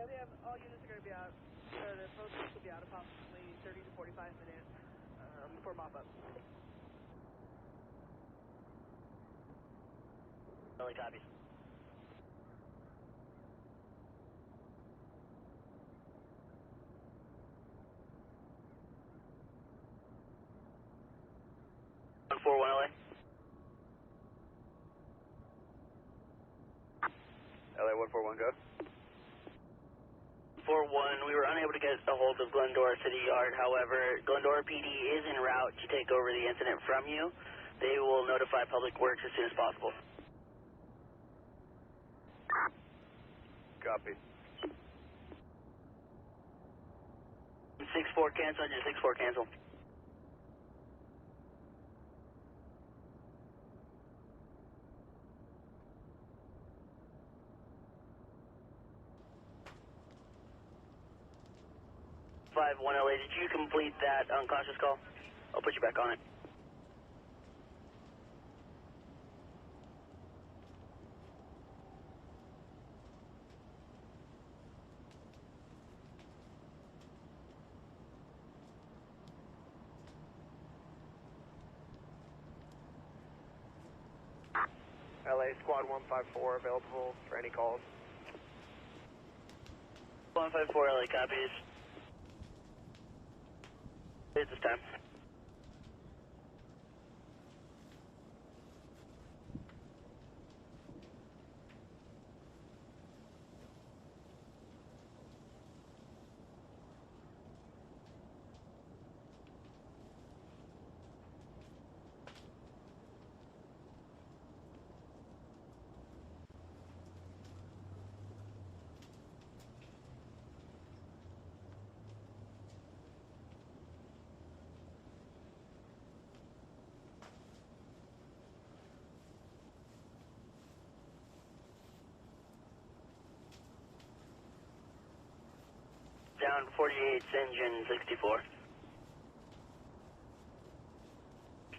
they have, all units are going to be out, the protest will be out approximately 30 to 45 minutes for mop-up. LA copies. One LA. LA 141, go. 41, we were unable to get a hold of Glendora City Yard. However, Glendora PD is en route to take over the incident from you. They will notify Public Works as soon as possible. Copy. 6-4 cancel, engine 6-4 cancel. One LA, did you complete that unconscious call? I'll put you back on it. LA Squad 154 available for any calls. 154 LA copies. It's this time. Down 48, engine 64.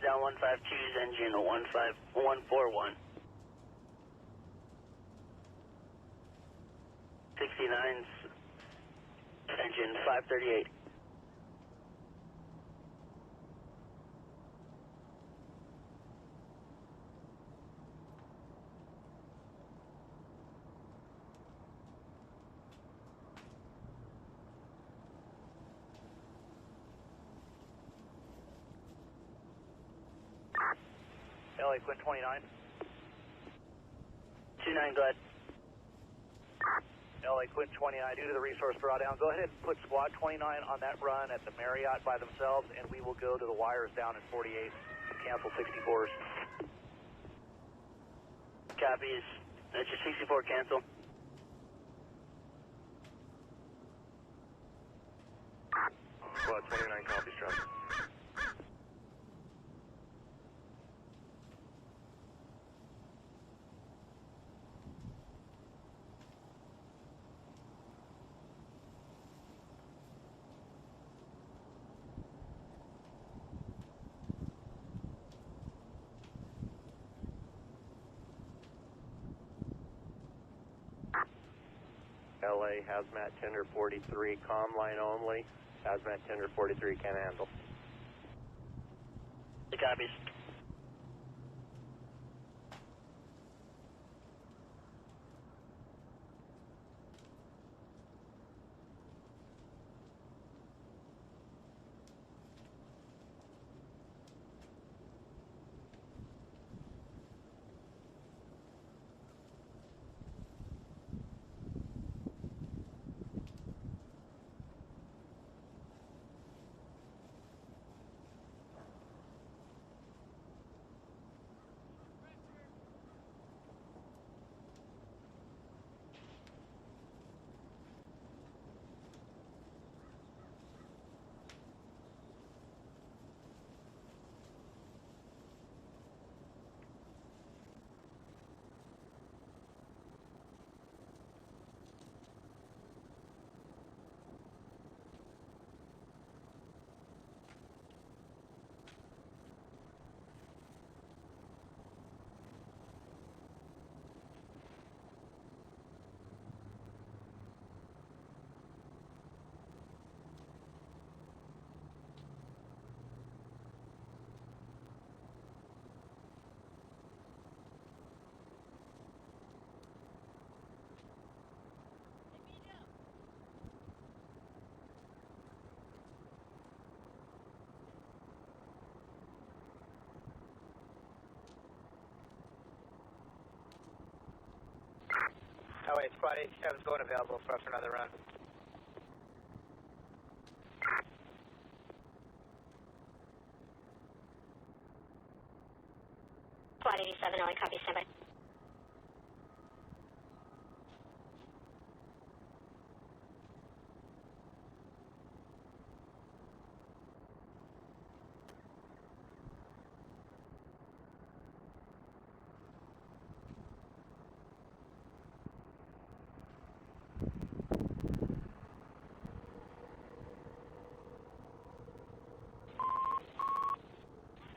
Down 152's engine 141. 69's engine 538. LA Quinn 29. 29, go ahead. LA Quinn 29, due to the resource drawdown, go ahead and put Squad 29 on that run at the Marriott by themselves, and we will go to the wires down in 48 to cancel 64s. Copies. That's your 64 cancel. Squad 29 copies, traffic. LA Hazmat Tender 43, comm line only. Hazmat Tender 43 can handle. The copies. LA Squad 87 is going available for us for another run. Squad 87, LA, copy, standby.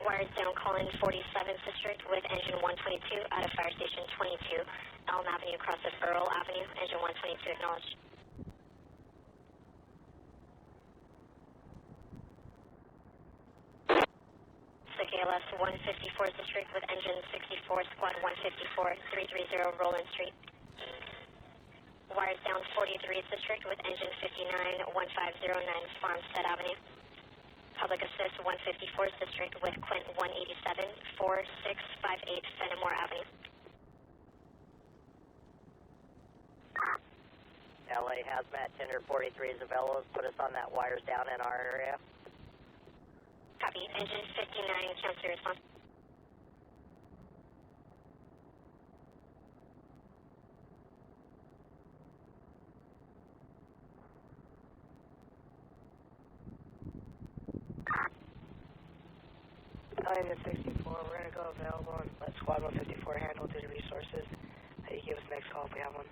Wires down, calling 47th District with engine 122 out of Fire Station 22, Elm Avenue across of Earl Avenue, engine 122 acknowledged. ALS 154th District with engine 64, squad 154, 330 Roland Street. Wires down 43th District with engine 59, 1509 Farmstead Avenue. Public Assist 154th District with Quint 187, 4658 Fenimore Avenue. LA Hazmat Tender 43 is available. Put us on that wires down in our area. Copy. Engine 59, cancel response. LA 64, we're going to go available and let Squad 154 handle due to resources. You give us the next call if we have one.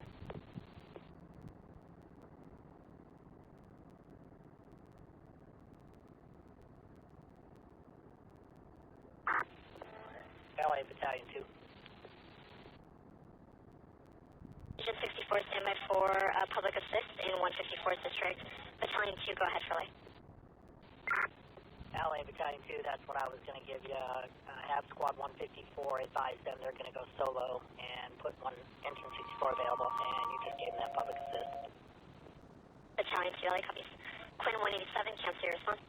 LA Battalion 2. Engine 64, standby for public assist in 154th District. Battalion 2, go ahead for LA. LA Battalion 2, that's what I was going to give you. Have Squad 154 advise them they're going to go solo and put one engine 64 available, and you just gave them that public assist. Battalion 2, LA copies. Quinn 187, cancel your response.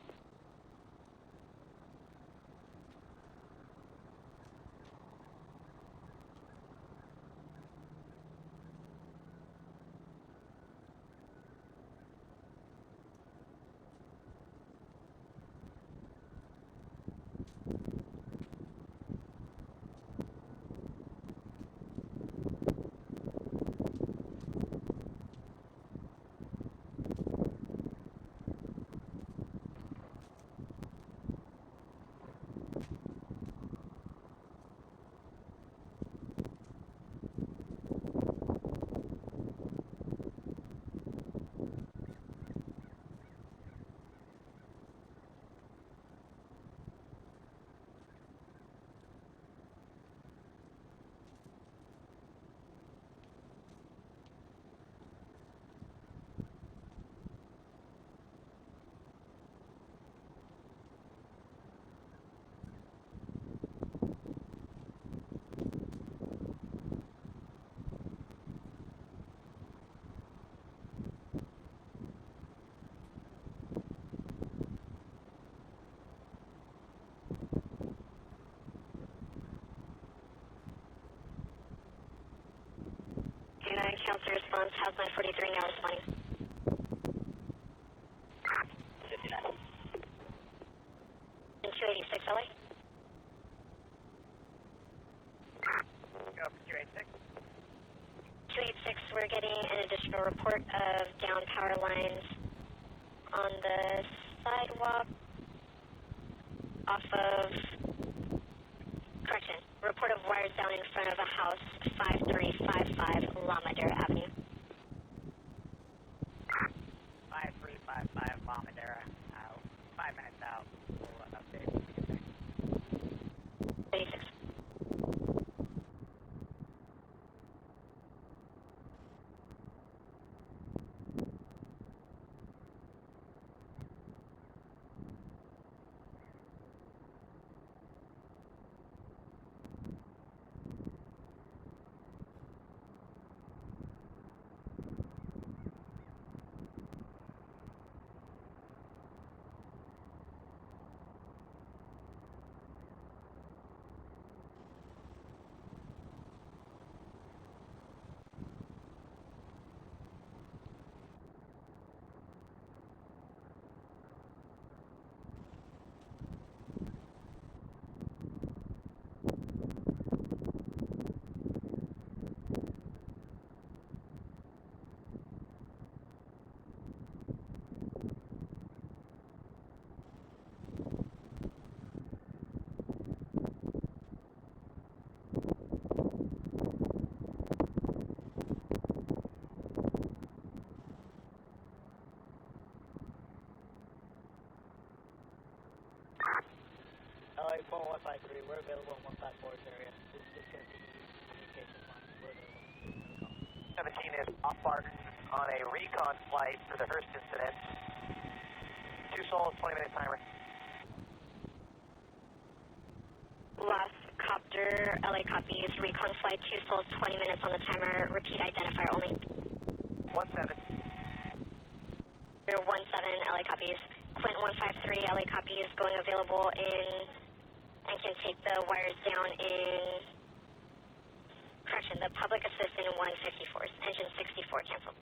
Counselor response, House 943 now responding. 59. In 286 LA. Go for 286. 286, we're getting an additional report of down power lines on the sidewalk off of, correction, report of wires down in front of a house, 5355 Lamadera Avenue. 5355 Lamadera. 5 minutes out. We'll update. 86. 153, we're available in 154's area. This is going to be communication line. We're available. 17 is off mark on a recon flight for the Hearst incident. 2 souls, 20-minute timer. Last copter, LA copies, recon flight, 2 souls, 20 minutes on the timer, repeat identifier only. 17. 17, LA copies. Quint 153, LA copies, going available in, and can take the wires down in, correction, the public assist in 154s, engine 64 canceled.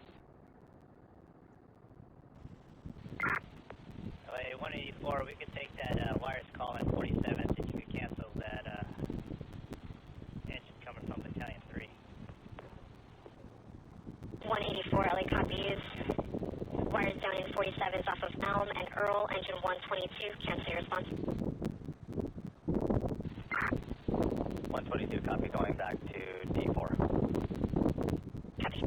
LA 184, we could take that wires call at 47 since you could cancel that engine coming from Battalion 3. 184, LA copies. Wires down in 47s off of Elm and Earl, engine 122, cancel your response. 122, copy, going back to D4. Copy.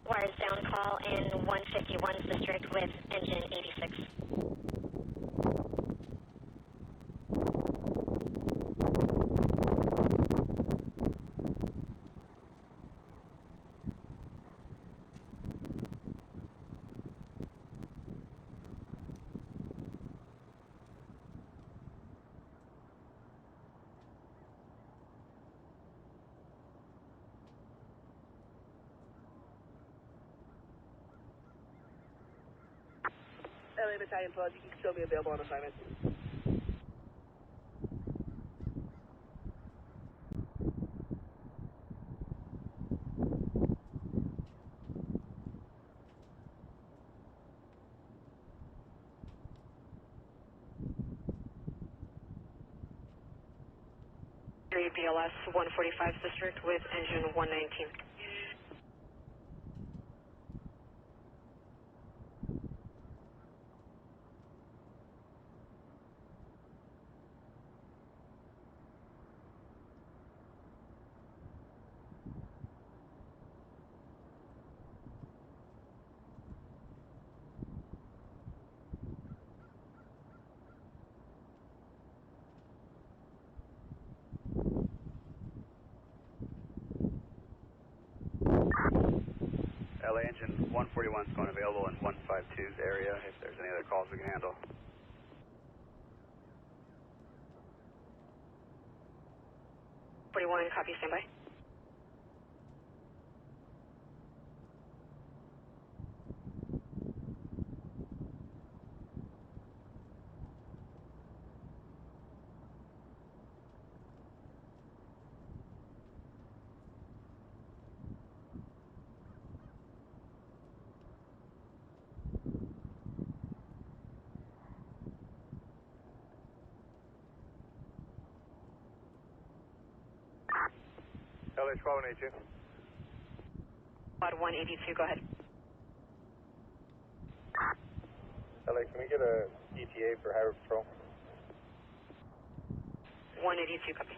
Wires down call in 151's district with engine 86. LA Battalion 12, you can still be available on assignment. BLS 145's district with engine 119. LA engine 141 is going available in 152's area if there's any other calls we can handle. 41, copy, standby. LA 1282. Quad 182, go ahead. LA, can we get a ETA for Highway Patrol? 182, copy.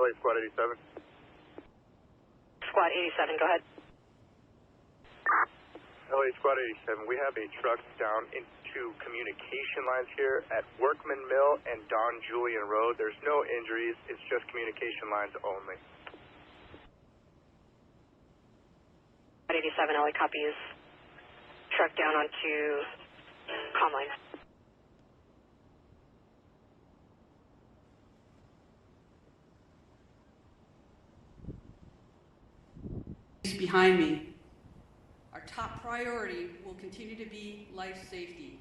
LA Squad 87. Squad 87, go ahead. LA Squad 87, we have a truck down into communication lines here at Workman Mill and Don Julian Road. There's no injuries, it's just communication lines only. 87, LA copies. Truck down onto comm line. Behind me. Our top priority will continue to be life safety,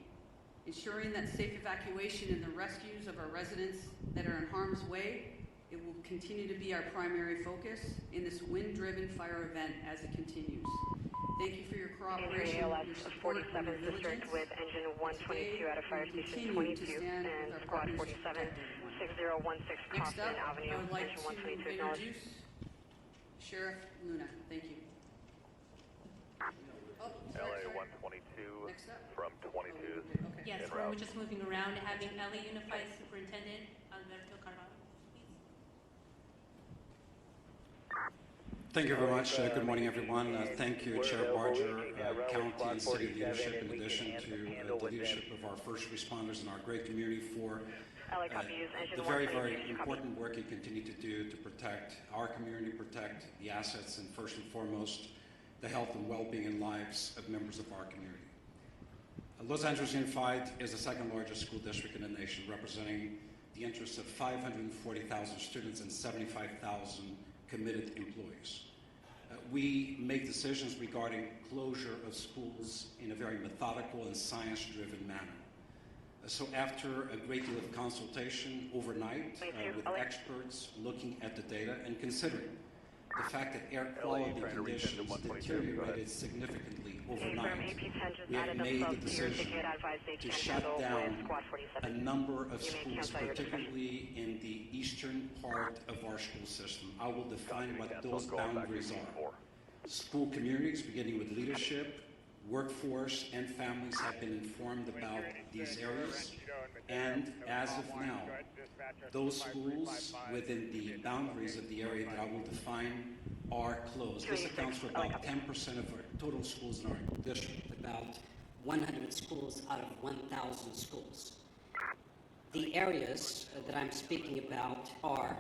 ensuring that safe evacuation and the rescues of our residents that are in harm's way. It will continue to be our primary focus in this wind-driven fire event as it continues. Thank you for your cooperation, your support, and your diligence. With engine 122 out of Fire Station 22 and Squad 47, 6016 Next up, Kaufman Avenue, I would like engine to 122 acknowledged. introduce Sheriff Luna. Thank you. LA 122 Next up. from 22. Okay. Yes, we're just moving around, having LA Unified Superintendent Alberto Carvalho. Thank you very much. Good morning, everyone. Thank you, Chair Barger, County and City leadership, in addition to the leadership of our first responders in our great community for the very, very important work you continue to do to protect our community, protect the assets, and first and foremost, the health and well-being and lives of members of our community. Los Angeles Unified is the second largest school district in the nation, representing the interests of 540,000 students and 75,000 committed employees. We make decisions regarding closure of schools in a very methodical and science-driven manner. So after a great deal of consultation overnight with experts looking at the data and considering the fact that air quality conditions deteriorated significantly overnight, we have made the decision to shut down a number of schools, particularly in the eastern part of our school system. I will define what those boundaries are. School communities, beginning with leadership, workforce, and families, have been informed about these areas, and as of now, those schools within the boundaries of the area that I will define are closed. This accounts for about 10% of our total schools in our district. About 100 schools out of 1,000 schools. The areas that I'm speaking about are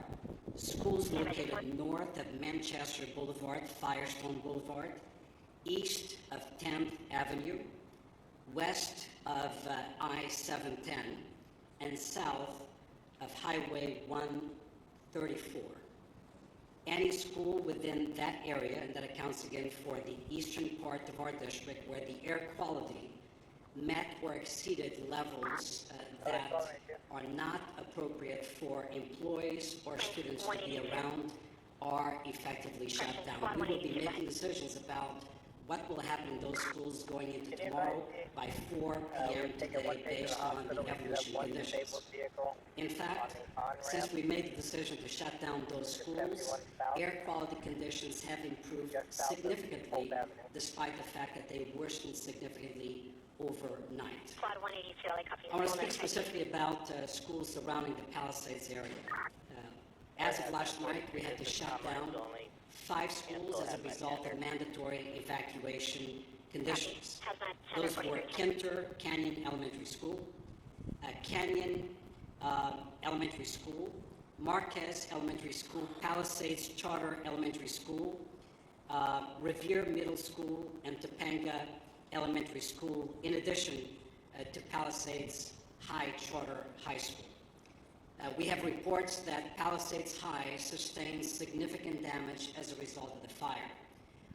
schools located north of Manchester Boulevard, Firestone Boulevard, east of 10th Avenue, west of I-710, and south of Highway 134. Any school within that area, and that accounts again for the eastern part of our district, where the air quality met or exceeded levels that are not appropriate for employees or students to be around, are effectively shut down. We will be making decisions about what will happen in those schools going into tomorrow by 4 p.m. today based on the evolution conditions. In fact, since we made the decision to shut down those schools, air quality conditions have improved significantly despite the fact that they worsened significantly overnight. I want to speak specifically about schools surrounding the Palisades area. As of last night, we had to shut down 5 schools as a result of mandatory evacuation conditions. Those were Kinter Canyon Elementary School, Canyon Elementary School, Marquez Elementary School, Palisades Charter Elementary School, Revere Middle School, and Topanga Elementary School, in addition to Palisades High Charter High School. We have reports that Palisades High sustained significant damage as a result of the fire.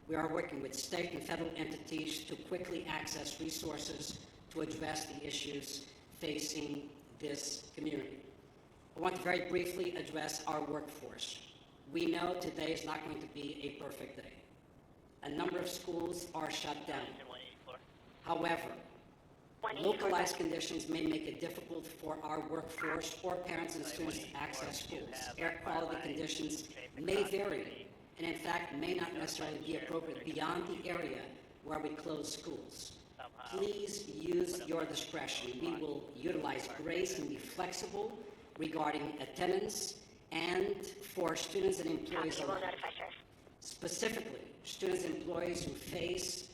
We are working with state and federal entities to quickly access resources to address the issues facing this community. I want to very briefly address our workforce. We know today is not going to be a perfect day. A number of schools are shut down. However, localized conditions may make it difficult for our workforce or parents and students to access schools. Air quality conditions may vary and, in fact, may not necessarily be appropriate beyond the area where we close schools. Please use your discretion. We will utilize grace and be flexible regarding attendance and for students and employees Copy. We'll alike. notify Sheriff. Specifically, students and employees who face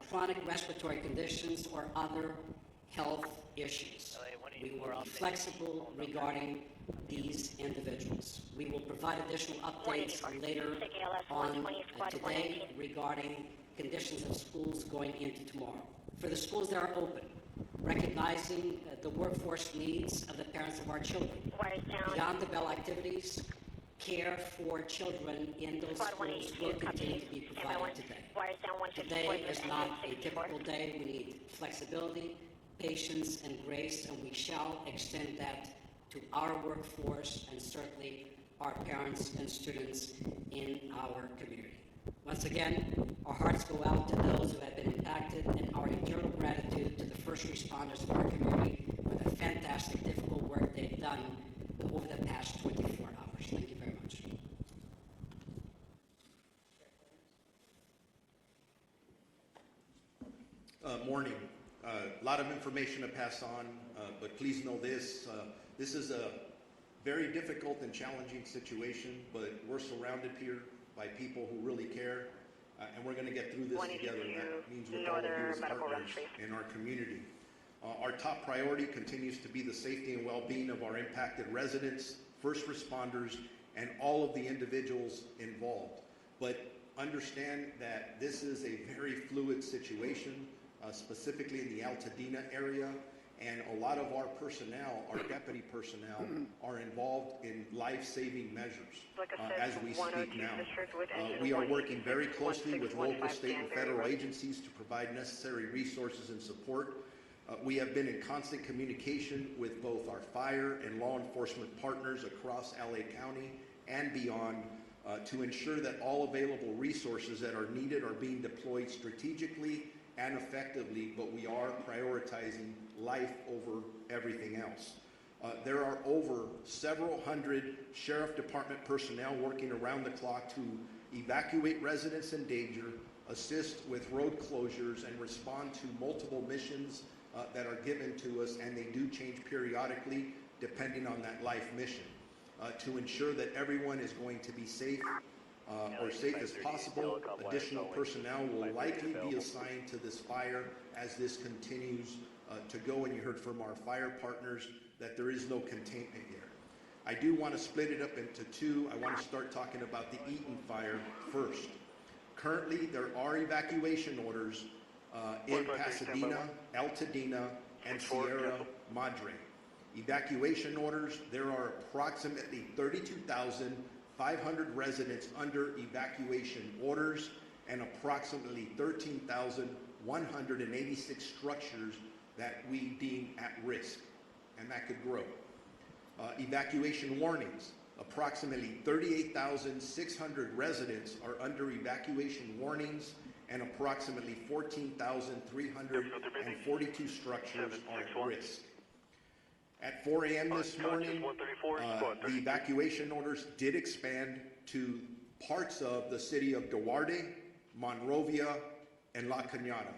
chronic respiratory conditions or other health issues. We will be flexible regarding these individuals. We will provide additional updates later on today regarding conditions of schools going into tomorrow. For the schools that are open, recognizing the workforce needs of the parents of our children. Beyond the bell activities, care for children in those schools will continue to be provided today. Today is not a typical day. We need flexibility, patience, and grace, and we shall extend that to our workforce and certainly our parents and students in our community. Once again, our hearts go out to those who have been impacted, and our eternal gratitude to the first responders of our community for the fantastic, difficult work they've done over the past 24 hours. Thank you very much. Morning. A lot of information to pass on, but please know this. This is a very difficult and challenging situation, but we're surrounded here by people who really care, and we're going to get through this together. That means with all of you as partners in our community. Our top priority continues to be the safety and well-being of our impacted residents, first responders, and all of the individuals involved. But understand that this is a very fluid situation, specifically in the Altadena area, and a lot of our personnel, our deputy personnel, are involved in life-saving measures as we speak now. We are working very closely with local, state, and federal agencies to provide necessary resources and support. We have been in constant communication with both our fire and law enforcement partners across LA County and beyond to ensure that all available resources that are needed are being deployed strategically and effectively, but we are prioritizing life over everything else. There are over several hundred Sheriff Department personnel working around the clock to evacuate residents in danger, assist with road closures, and respond to multiple missions that are given to us, and they do change periodically depending on that life mission. To ensure that everyone is going to be safe or safe as possible, additional personnel will likely be assigned to this fire as this continues to go, and you heard from our fire partners that there is no containment here. I do want to split it up into two. I want to start talking about the Eaton fire first. Currently, there are evacuation orders in Pasadena, Altadena, and Sierra Madre. Evacuation orders, there are approximately 32,500 residents under evacuation orders and approximately 13,186 structures that we deem at risk, and that could grow. Evacuation warnings, approximately 38,600 residents are under evacuation warnings and approximately 14,342 structures are at risk. At 4 a.m. this morning, the evacuation orders did expand to parts of the city of Duarte, Monrovia, and La Cañada.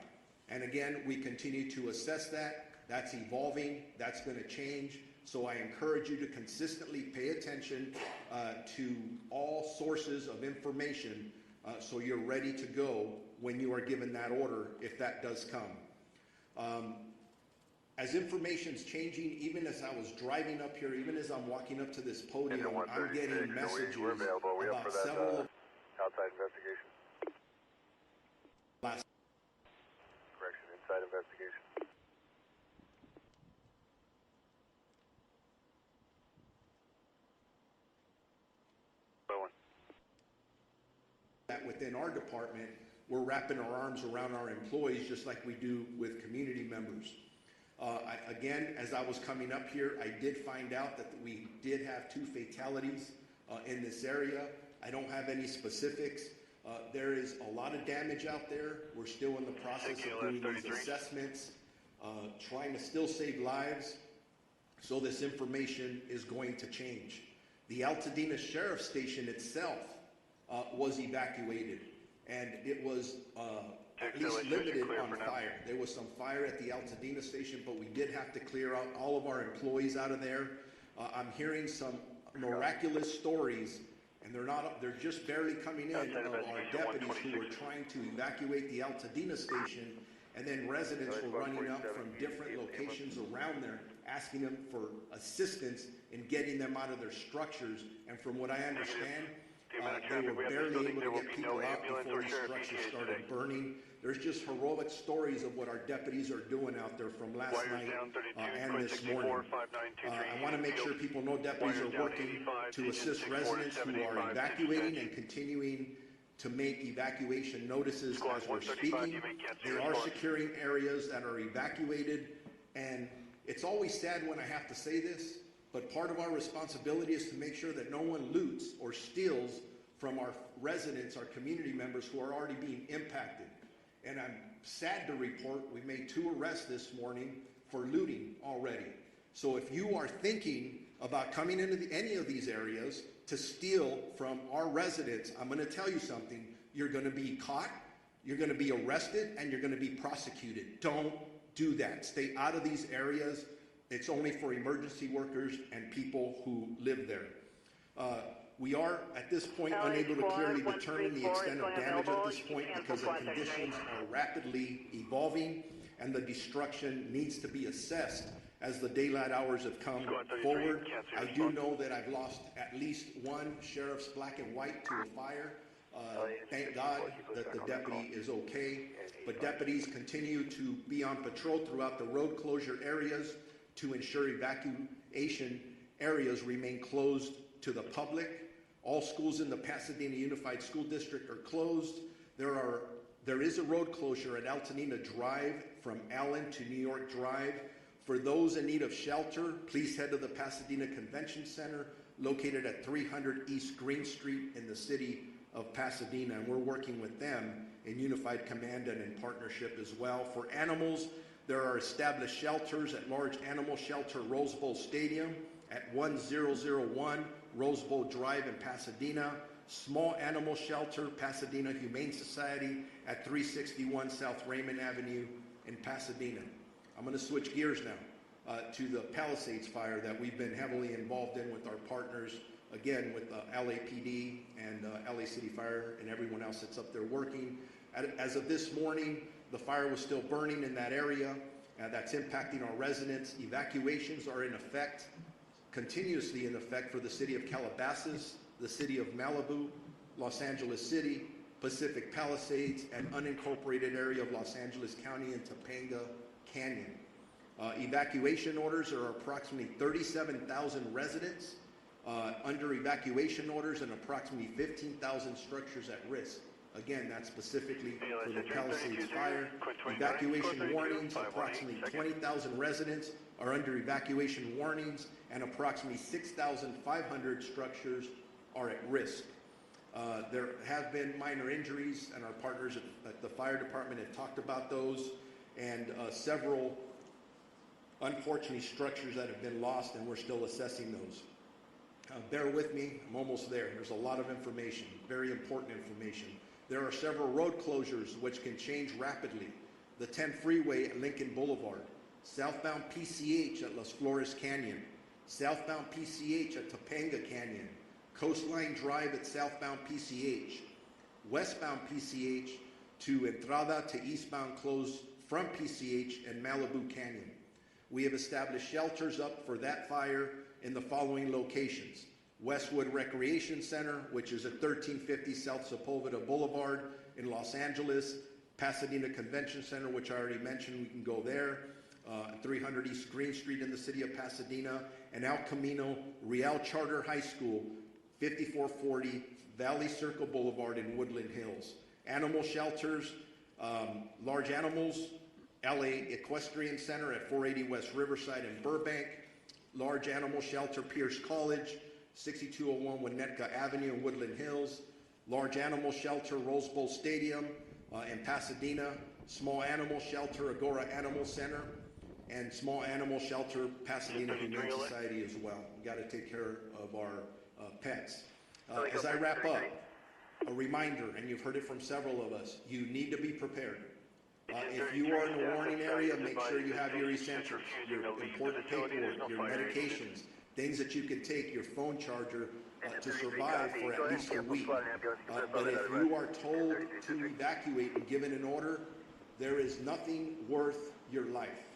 And again, we continue to assess that. That's evolving. That's going to change. So I encourage you to consistently pay attention to all sources of information so you're ready to go when you are given that order, if that does come. As information's changing, even as I was driving up here, even as I'm walking up to this podium, I'm getting messages about several outside investigation. Correction, inside investigation. that within our department, we're wrapping our arms around our employees just like we do with community members. Again, as I was coming up here, I did find out that we did have 2 fatalities in this area. I don't have any specifics. There is a lot of damage out there. We're still in the process of doing these assessments, trying to still save lives. So this information is going to change. The Altadena Sheriff Station itself was evacuated, and it was at least limited on fire. There was some fire at the Altadena station, but we did have to clear out all of our employees out of there. I'm hearing some miraculous stories, and they're just barely coming in, of our deputies who were trying to evacuate the Altadena station, and then residents were running up from different locations around there, asking them for assistance in getting them out of their structures. And from what I understand, they were barely able to get people out before these structures started burning. There's just heroic stories of what our deputies are doing out there from last night and this morning. I want to make sure people know deputies are working to assist residents who are evacuating and continuing to make evacuation notices as we're speaking. They are securing areas that are evacuated, and it's always sad when I have to say this, but part of our responsibility is to make sure that no one loots or steals from our residents, our community members who are already being impacted. And I'm sad to report we made 2 arrests this morning for looting already. So if you are thinking about coming into any of these areas to steal from our residents, I'm going to tell you something. You're going to be caught, you're going to be arrested, and you're going to be prosecuted. Don't do that. Stay out of these areas. It's only for emergency workers and people who live there. We are, at this point, unable to clearly determine the extent of damage at this point because the conditions are rapidly evolving and the destruction needs to be assessed as the daylight hours have come forward. I do know that I've lost at least 1 sheriff's black and white to a fire. Thank God that the deputy is okay, but deputies continue to be on patrol throughout the road closure areas to ensure evacuation areas remain closed to the public. All schools in the Pasadena Unified School District are closed. There is a road closure at Altadena Drive from Allen to New York Drive. For those in need of shelter, please head to the Pasadena Convention Center, located at 300 East Green Street in the city of Pasadena, and we're working with them in Unified Command and in partnership as well. For animals, there are established shelters at Large Animal Shelter Rose Bowl Stadium at 1001 Rose Bowl Drive in Pasadena, Small Animal Shelter Pasadena Humane Society at 361 South Raymond Avenue in Pasadena. I'm going to switch gears now to the Palisades fire that we've been heavily involved in with our partners, again with LAPD and LA City Fire and everyone else that's up there working. As of this morning, the fire was still burning in that area. That's impacting our residents. Evacuations are in effect, continuously in effect, for the city of Calabasas, the city of Malibu, Los Angeles City, Pacific Palisades, and unincorporated area of Los Angeles County and Topanga Canyon. Evacuation orders are approximately 37,000 residents under evacuation orders and approximately 15,000 structures at risk. Again, that's specifically for the Palisades fire. Evacuation warnings, approximately 20,000 residents are under evacuation warnings, and approximately 6,500 structures are at risk. There have been minor injuries, and our partners at the fire department have talked about those, and several, unfortunately, structures that have been lost, and we're still assessing those. Bear with me, I'm almost there. There's a lot of information, very important information. There are several road closures which can change rapidly. The 10 freeway at Lincoln Boulevard, southbound PCH at Las Flores Canyon, southbound PCH at Topanga Canyon, Coastline Drive at southbound PCH, westbound PCH to Entrada to eastbound closed from PCH and Malibu Canyon. We have established shelters up for that fire in the following locations: Westwood Recreation Center, which is at 1350 South Sepulveda Boulevard in Los Angeles, Pasadena Convention Center, which I already mentioned, we can go there, 300 East Green Street in the city of Pasadena, and El Camino Real Charter High School, 5440 Valley Circle Boulevard in Woodland Hills. Animal shelters, large animals, LA Equestrian Center at 480 West Riverside in Burbank, large animal shelter Pierce College, 6201 Winnetka Avenue in Woodland Hills, large animal shelter Rose Bowl Stadium in Pasadena, small animal shelter Agora Animal Center, and small animal shelter Pasadena Humane Society as well. We got to take care of our pets. As I wrap up, a reminder, and you've heard it from several of us, you need to be prepared. If you are in the warning area, make sure you have your essentials, your important paperwork, your medications. things that you can take, your phone charger, to survive for at least a week. But if you are told to evacuate and given an order, there is nothing worth your life.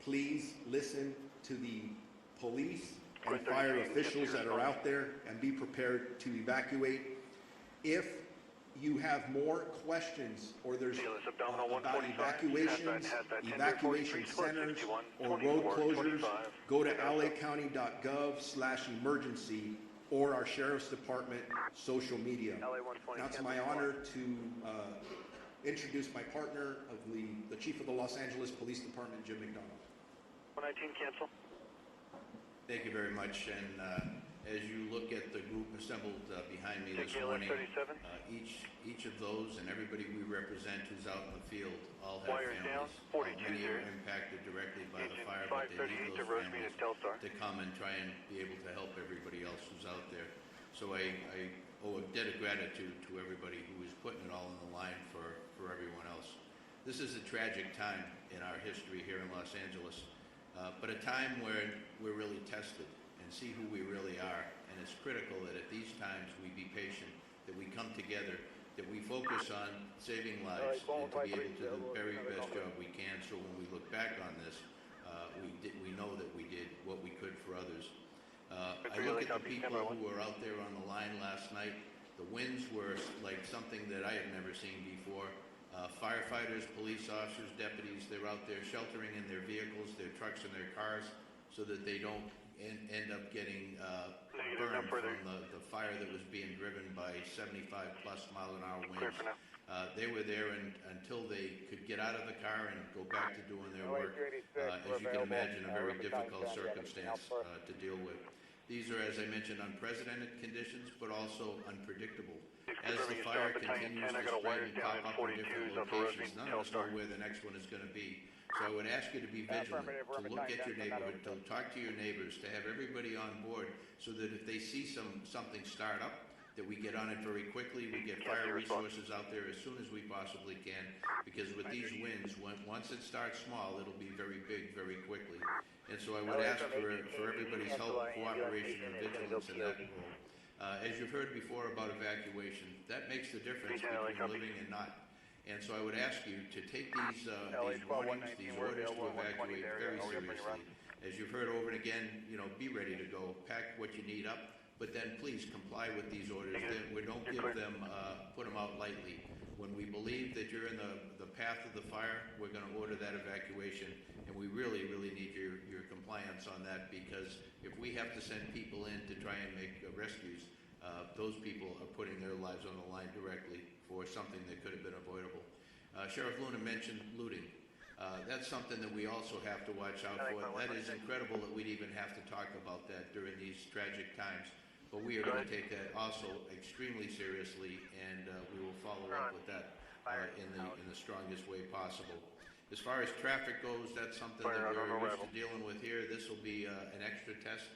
Please listen to the police and fire officials that are out there and be prepared to evacuate. If you have more questions or there's about evacuations, evacuation centers, or road closures, go to lacounty.gov/emergency or our Sheriff's Department social media. Now it's my honor to introduce my partner of the Chief of the Los Angeles Police Department, Jim McDonald. 119, cancel. Thank you very much. And as you look at the group assembled behind me this morning, each of those and everybody we represent who's out in the field all have families. Many are impacted directly by the fire, but they need those families to come and try and be able to help everybody else who's out there. So I owe a debt of gratitude to everybody who is putting it all on the line for everyone else. This is a tragic time in our history here in Los Angeles, but a time where we're really tested and see who we really are. And it's critical that at these times we be patient, that we come together, that we focus on saving lives, and to be able to do the very best job we can, so when we look back on this, we know that we did what we could for others. I look at the people who were out there on the line last night. The winds were like something that I had never seen before. Firefighters, police officers, deputies, they're out there sheltering in their vehicles, their trucks and their cars, so that they don't end up getting burned from the fire that was being driven by 75-plus mile-an-hour winds. They were there until they could get out of the car and go back to doing their work. As you can imagine, a very difficult circumstance to deal with. These are, as I mentioned, unprecedented conditions, but also unpredictable. As the fire continues to spread and pop up in different locations, none of us know where the next one is going to be. So I would ask you to be vigilant, to look at your neighborhood, to talk to your neighbors, to have everybody on board, so that if they see something start up, that we get on it very quickly. We get fire resources out there as soon as we possibly can, because with these winds, once it starts small, it'll be very big very quickly. And so I would ask for everybody's help, cooperation, and vigilance in that role. As you've heard before about evacuation, that makes the difference between living and not. And so I would ask you to take these warnings, these orders to evacuate very seriously. As you've heard over and again, be ready to go. Pack what you need up, but then please comply with these orders. We don't give them, put them out lightly. When we believe that you're in the path of the fire, we're going to order that evacuation, and we really, really need your compliance on that, because if we have to send people in to try and make rescues, those people are putting their lives on the line directly for something that could have been avoidable. Sheriff Luna mentioned looting. That's something that we also have to watch out for. That is incredible that we'd even have to talk about that during these tragic times. But we are going to take that also extremely seriously, and we will follow up with that in the strongest way possible. As far as traffic goes, that's something that we're used to dealing with here. This will be an extra test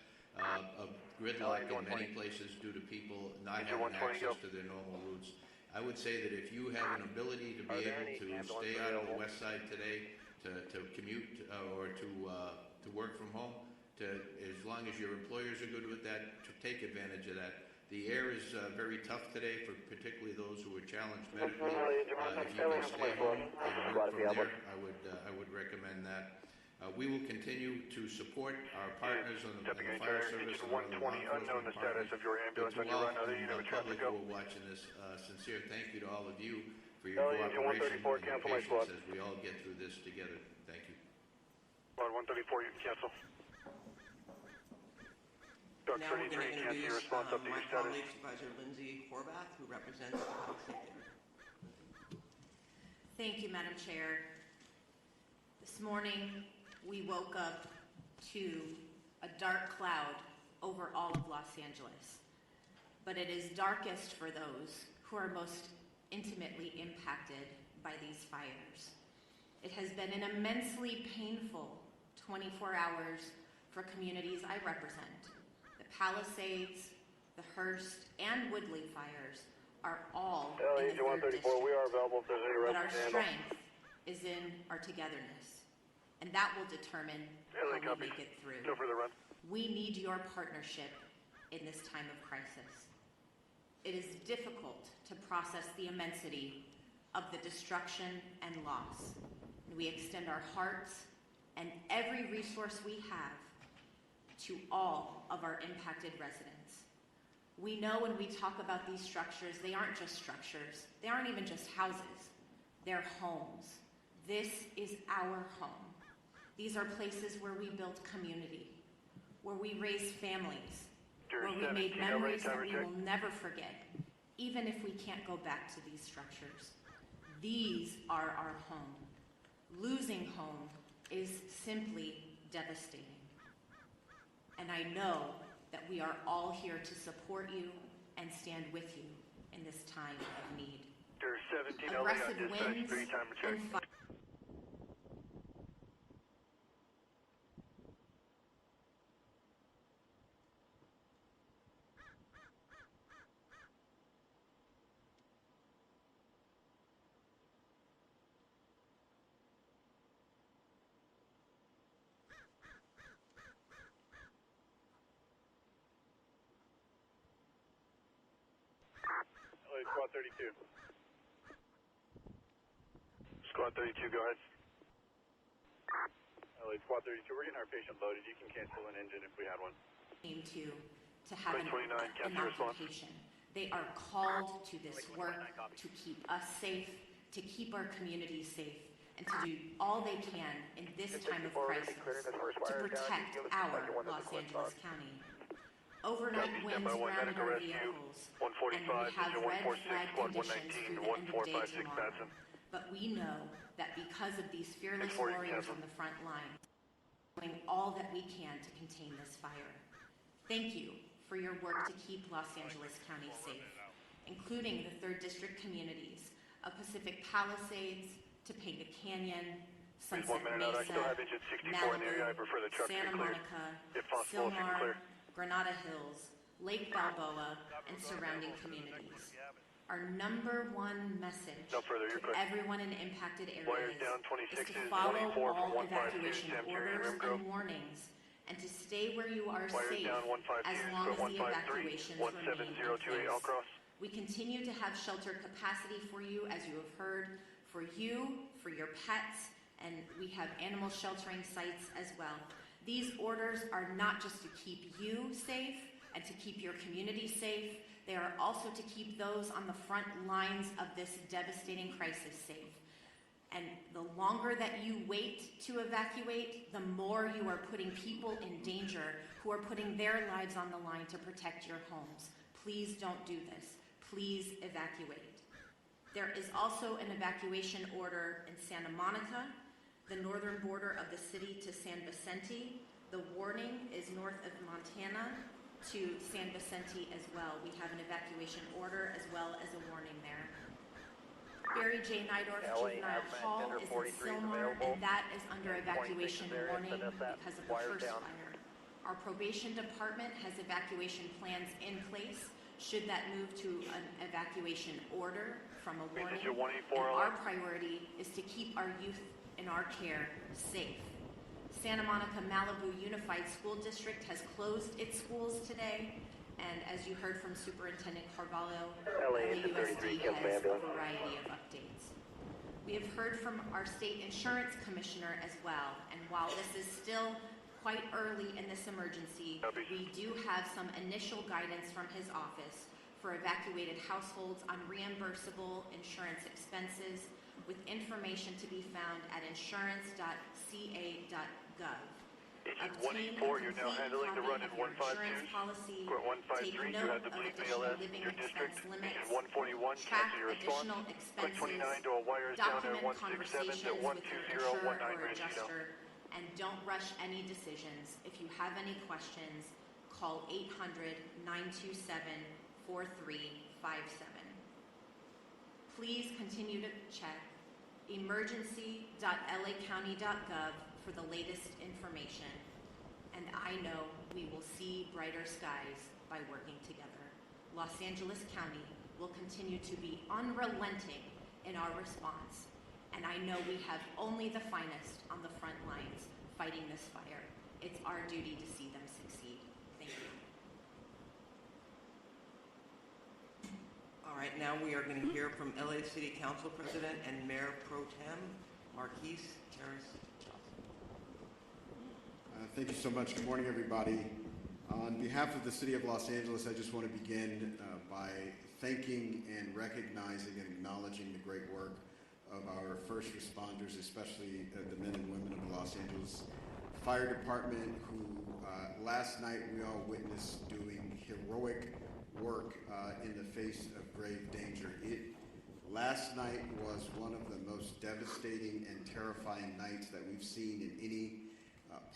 of gridlock in many places due to people not having access to their normal routes. I would say that if you have an ability to be able to stay out on the west side today, to commute or to work from home, as long as your employers are good with that, to take advantage of that. The air is very tough today for particularly those who are challenged medically. If you can stay home and work from there, I would recommend that. We will continue to support our partners on the fire service and on the law enforcement department. But to all the public who are watching this, sincere thank you to all of you for your cooperation and your patience as we all get through this together. Thank you. 134, you can cancel. Now we're going to introduce my colleague, Supervisor Lindsay Horvath, who represents the Palisade area. Thank you, Madam Chair. This morning, we woke up to a dark cloud over all of Los Angeles. But it is darkest for those who are most intimately impacted by these fires. It has been an immensely painful 24 hours for communities I represent. The Palisades, the Hearst, and Woodley fires are all in the 3rd district. But our strength is in our togetherness, and that will determine how we make it through. We need your partnership in this time of crisis. It is difficult to process the immensity of the destruction and loss. And we extend our hearts and every resource we have to all of our impacted residents. We know when we talk about these structures, they aren't just structures. They aren't even just houses. They're homes. This is our home. These are places where we built community, where we raised families, where we made memories that we will never forget, even if we can't go back to these structures. These are our home. Losing home is simply devastating. And I know that we are all here to support you and stand with you in this time of need. Aggressive winds and fire. Squad 32. Squad 32, go ahead. LA Squad 32, we're getting our patient loaded. You can cancel an engine if we had one. To have an occupation. They are called to this work to keep us safe, to keep our communities safe, and to do all they can in this time of crisis to protect our Los Angeles County. Overnight winds grounded our vehicles, and we have red flag conditions through the end of day tomorrow. But we know that because of these fearless warriors on the front line, we're doing all that we can to contain this fire. Thank you for your work to keep Los Angeles County safe, including the 3rd District communities of Pacific Palisades, Topanga Canyon, Sunset Mesa, Malibu, Santa Monica, Silmar, Granada Hills, Lake Balboa, and surrounding communities. Our number one message to everyone in impacted areas is to follow all evacuation orders and warnings and to stay where you are safe as long as the evacuations remain in place. We continue to have shelter capacity for you, as you have heard, for you, for your pets, and we have animal sheltering sites as well. These orders are not just to keep you safe and to keep your community safe, they are also to keep those on the front lines of this devastating crisis safe. And the longer that you wait to evacuate, the more you are putting people in danger who are putting their lives on the line to protect your homes. Please don't do this. Please evacuate. There is also an evacuation order in Santa Monica, the northern border of the city to San Vicente. The warning is north of Montana to San Vicente as well. We have an evacuation order as well as a warning there. Barry J. Nydorf Juvenile Hall is in Silmar, and that is under evacuation warning because of the first fire. Our probation department has evacuation plans in place should that move to an evacuation order from a warning. And our priority is to keep our youth in our care safe. Santa Monica Malibu Unified School District has closed its schools today, and as you heard from Superintendent Carvalho, LAUSD has a variety of updates. We have heard from our state insurance commissioner as well, and while this is still quite early in this emergency, we do have some initial guidance from his office for evacuated households on reimbursable insurance expenses, with information to be found at insurance.ca.gov. Obtain a complete copy of your insurance policy, take note of additional living expense limits, track additional expenses, document conversations with your insurer or adjuster, and don't rush any decisions. If you have any questions, call 800-927-4357. Please continue to check emergency.lacounty.gov for the latest information, and I know we will see brighter skies by working together. Los Angeles County will continue to be unrelenting in our response, and I know we have only the finest on the front lines fighting this fire. It's our duty to see them succeed. Right now we are going to hear from LA City Council President and Mayor Pro Tem, Marquise Terrace-Johnson. Thank you so much. Good morning, everybody. On behalf of the City of Los Angeles, I just want to begin by thanking and recognizing and acknowledging the great work of our first responders, especially the men and women of the Los Angeles Fire Department, who last night we all witnessed doing heroic work in the face of grave danger. Last night was one of the most devastating and terrifying nights that we've seen in any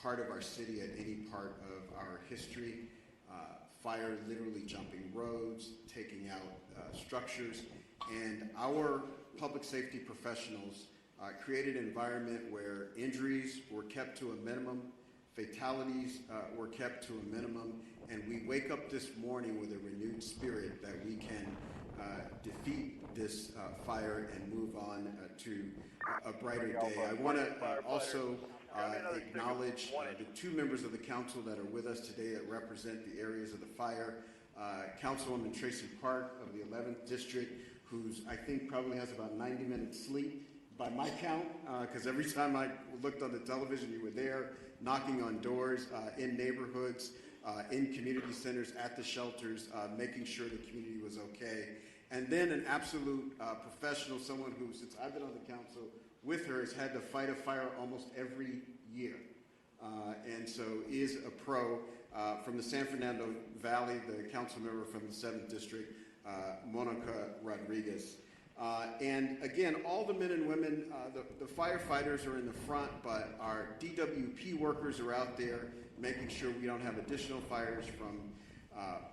part of our city at any part of our history. Fire literally jumping roads, taking out structures, and our public safety professionals created an environment where injuries were kept to a minimum, fatalities were kept to a minimum, and we wake up this morning with a renewed spirit that we can defeat this fire and move on to a brighter day. I want to also acknowledge the two members of the council that are with us today that represent the areas of the fire. Councilwoman Tracy Park of the 11th District, who's I think probably has about 90 minutes sleep by my count, because every time I looked on the television, you were there knocking on doors in neighborhoods, in community centers, at the shelters, making sure the community was okay. And then an absolute professional, someone who, since I've been on the council with her, has had to fight a fire almost every year. And so is a pro. From the San Fernando Valley, the council member from the 7th District, Monica Rodriguez. And again, all the men and women, the firefighters are in the front, but our DWP workers are out there making sure we don't have additional fires from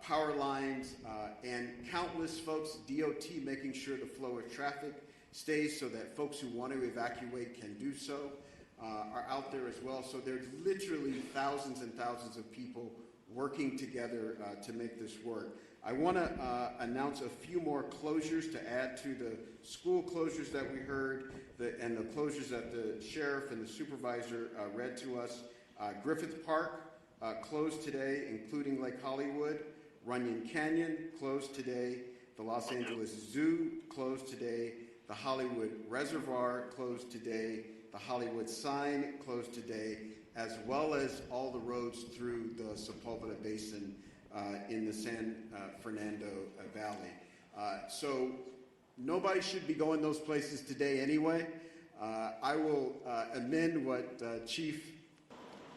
power lines, and countless folks, DOT, making sure the flow of traffic stays so that folks who want to evacuate can do so, are out there as well. So there's literally thousands and thousands of people working together to make this work. I want to announce a few more closures to add to the school closures that we heard and the closures that the sheriff and the supervisor read to us. Griffith Park closed today, including Lake Hollywood. Runyon Canyon closed today. The Los Angeles Zoo closed today. The Hollywood Reservoir closed today. The Hollywood Sign closed today, as well as all the roads through the Sepulveda Basin in the San Fernando Valley. So nobody should be going those places today anyway. I will amend what Chief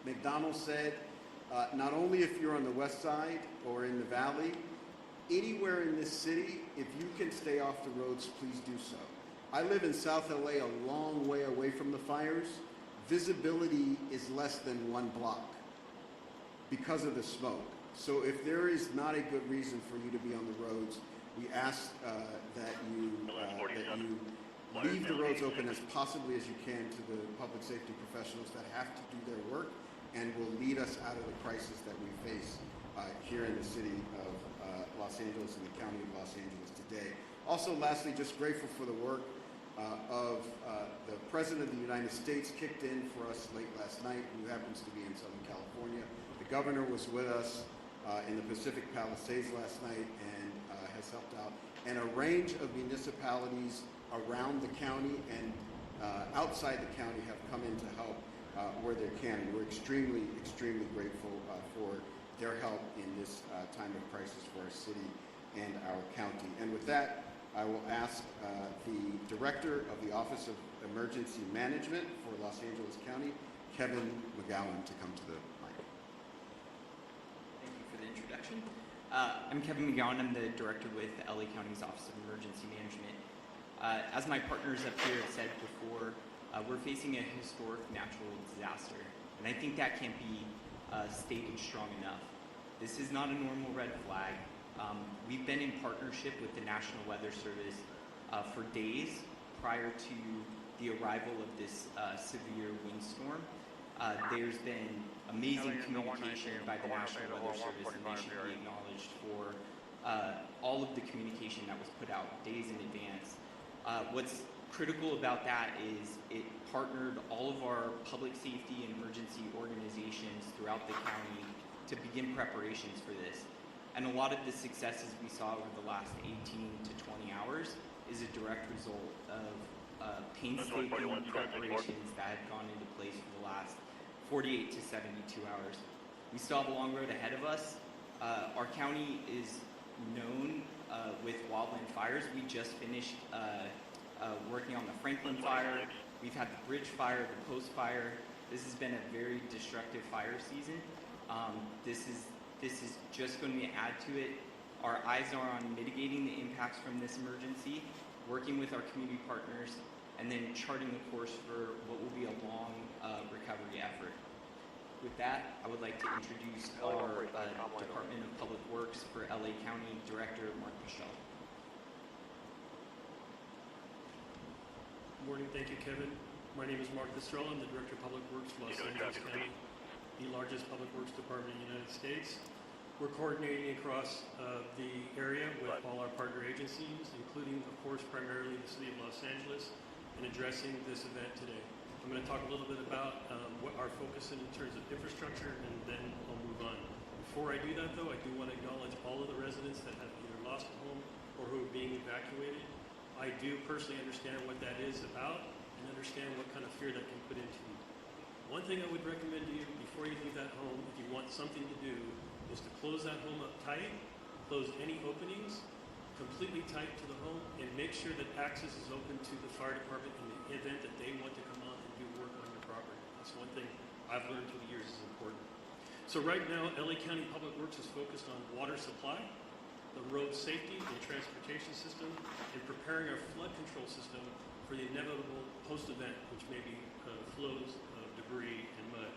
McDonald said. Not only if you're on the west side or in the valley, anywhere in this city, if you can stay off the roads, please do so. I live in South LA, a long way away from the fires. Visibility is less than 1 block because of the smoke. So if there is not a good reason for you to be on the roads, we ask that you leave the roads open as possibly as you can to the public safety professionals that have to do their work and will lead us out of the crisis that we face here in the city of Los Angeles and the county of Los Angeles today. Also, lastly, just grateful for the work of the President of the United States, kicked in for us late last night, who happens to be in Southern California. The governor was with us in the Pacific Palisades last night and has helped out. And a range of municipalities around the county and outside the county have come in to help where they can. And we're extremely, extremely grateful for their help in this time of crisis for our city and our county. And with that, I will ask the Director of the Office of Emergency Management for Los Angeles County, Kevin McGowan, to come to the mic. Thank you for the introduction. I'm Kevin McGowan. I'm the Director with LA County's Office of Emergency Management. As my partners up here have said before, we're facing a historic natural disaster, and I think that can't be stated strong enough. This is not a normal red flag. We've been in partnership with the National Weather Service for days prior to the arrival of this severe windstorm. There's been amazing communication by the National Weather Service, and they should be acknowledged for all of the communication that was put out days in advance. What's critical about that is it partnered all of our public safety and emergency organizations throughout the county to begin preparations for this. And a lot of the successes we saw over the last 18 to 20 hours is a direct result of painstaking preparations that had gone into place for the last 48 to 72 hours. We still have a long road ahead of us. Our county is known with wildland fires. We just finished working on the Franklin fire. We've had the bridge fire, the post fire. This has been a very destructive fire season. This is just going to add to it. Our eyes are on mitigating the impacts from this emergency, working with our community partners, and then charting the course for what will be a long recovery effort. With that, I would like to introduce our Department of Public Works for LA County Director, Mark Pichelle. Good morning, thank you, Kevin. My name is Mark Pichelle. I'm the Director of Public Works for Los Angeles County, the largest public works department in the United States. We're coordinating across the area with all our partner agencies, including, of course, primarily the City of Los Angeles, in addressing this event today. I'm going to talk a little bit about what our focus is in terms of infrastructure, and then I'll move on. Before I do that, though, I do want to acknowledge all of the residents that have either lost a home or who are being evacuated. I do personally understand what that is about and understand what kind of fear that can put into you. One thing I would recommend to you before you leave that home, if you want something to do, is to close that home up tight, close any openings, completely tight to the home, and make sure that access is open to the fire department in the event that they want to come on and do work on your property. That's one thing I've learned through the years is important. So right now, LA County Public Works is focused on water supply, the road safety and transportation system, and preparing our flood control system for the inevitable post-event, which may be flows of debris and mud.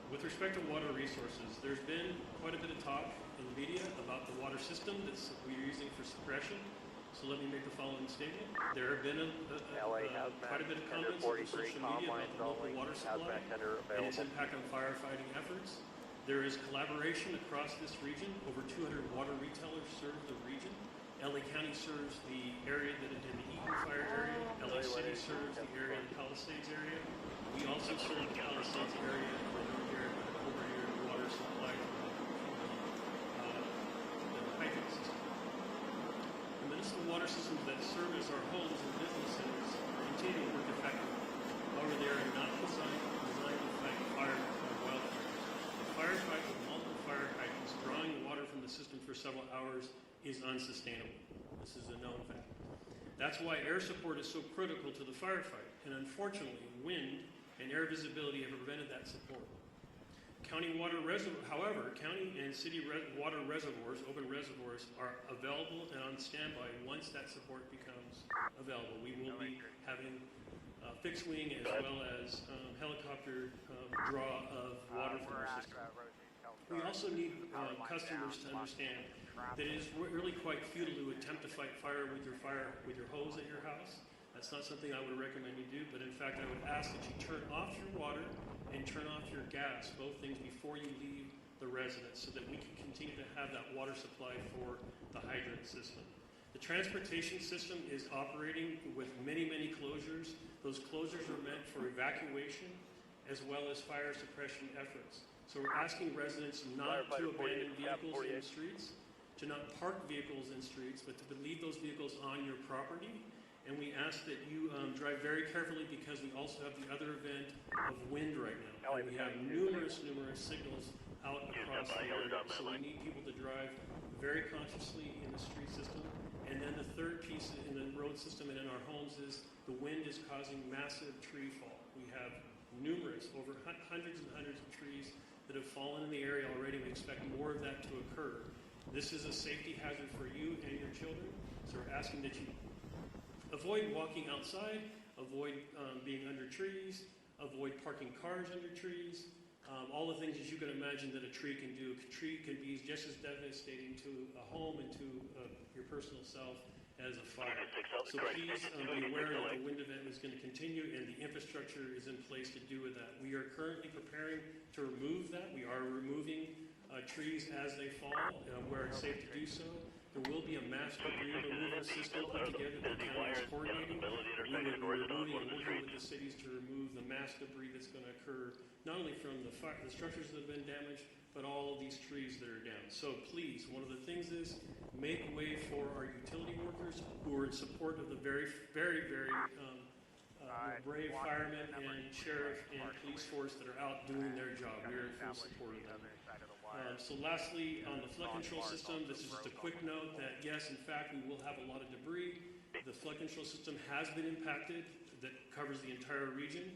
With respect to water resources, there's been quite a bit of talk in the media about the water system that we're using for suppression. So let me make the following statement. There have been quite a bit of comments on social media about the local water supply and its impact on firefighting efforts. There is collaboration across this region. Over 200 water retailers serve the region. LA County serves the area that is in the Eaton fire area. LA City serves the area in the Palisades area. We also serve the Palisades area over here water supply to the hydrant system. The municipal water systems that service our homes and businesses continue to work effectively. However, they are not designed to fight wildfires. A firefight with multiple fire hydrants drawing water from the system for several hours is unsustainable. This is a known fact. That's why air support is so critical to the firefight, and unfortunately, wind and air visibility have prevented that support. However, county and city water reservoirs, open reservoirs, are available and on standby once that support becomes available. We will be having fixed wing as well as helicopter draw of water from our system. We also need customers to understand that it is really quite futile to attempt to fight fire with your hose at your house. That's not something I would recommend you do, but in fact I would ask that you turn off your water and turn off your gas, both things before you leave the residence, so that we can continue to have that water supply for the hydrant system. The transportation system is operating with many, many closures. Those closures are meant for evacuation as well as fire suppression efforts. So we're asking residents not to abandon vehicles in the streets, to not park vehicles in streets, but to leave those vehicles on your property. And we ask that you drive very carefully, because we also have the other event of wind right now. And we have numerous signals out across the area. So we need people to drive very consciously in the street system. And then the third piece in the road system and in our homes is the wind is causing massive tree fall. We have over hundreds and hundreds of trees that have fallen in the area already. We expect more of that to occur. This is a safety hazard for you and your children. So we're asking that you avoid walking outside, avoid being under trees, avoid parking cars under trees, all the things as you can imagine that a tree can do. A tree can be just as devastating to a home and to your personal self as a fire. So please be aware that the wind event is going to continue and the infrastructure is in place to do with that. We are currently preparing to remove that. We are removing trees as they fall where it's safe to do so. There will be a master debris removal system put together that the county is coordinating. We will be removing and working with the cities to remove the mass debris that's going to occur not only from the structures that have been damaged, but all of these trees that are down. So please, one of the things is make way for our utility workers who are in support of the very brave firemen and sheriff and police force that are out doing their job. We're in full support of them. So lastly, on the flood control system, this is just a quick note that yes, in fact, we will have a lot of debris. The flood control system has been impacted. That covers the entire region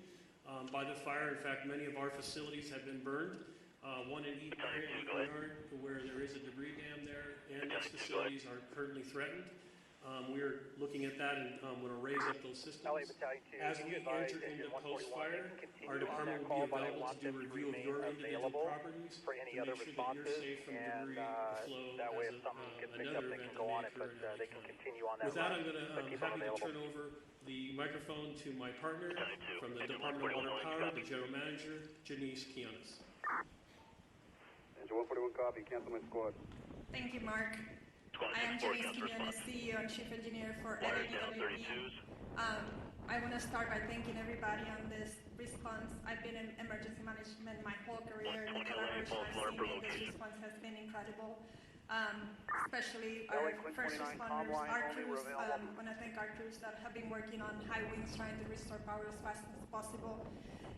by the fire. In fact, many of our facilities have been burned. One in Eden Yard, where there is a debris dam there, and its facilities are currently threatened. We're looking at that and going to raise up those systems. As we enter into post-fire, our department will be available to do a review of your individual properties to make sure that you're safe from debris flow as another event that may occur in LA County. With that, I'm going to happy to turn over the microphone to my partner from the Department of Water Power, the General Manager, Janice Quiñones. Engine 141 copy, cancel my squad. Thank you, Mark. I am Janice Quiñones, CEO and Chief Engineer for LADWP. I want to start by thanking everybody on this response. I've been in emergency management my whole career, and the collaboration I've seen in this response has been incredible. Especially our first responders, our crews. I want to thank our crews that have been working on high winds trying to restore power as fast as possible.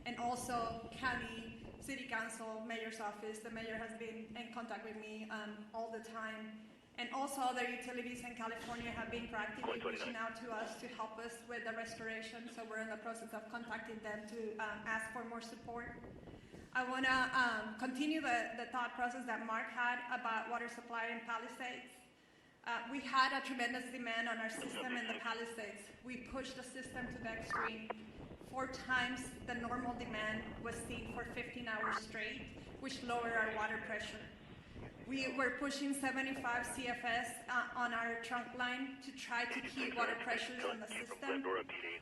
And also county, city council, mayor's office. The mayor has been in contact with me all the time. And also other utilities in California have been proactively reaching out to us to help us with the restoration. So we're in the process of contacting them to ask for more support. I want to continue the thought process that Mark had about water supply in Palisades. We had a tremendous demand on our system in the Palisades. We pushed the system to the extreme. 4 times the normal demand was seen for 15 hours straight, which lowered our water pressure. We were pushing 75 CFS on our trunk line to try to keep water pressures on the system.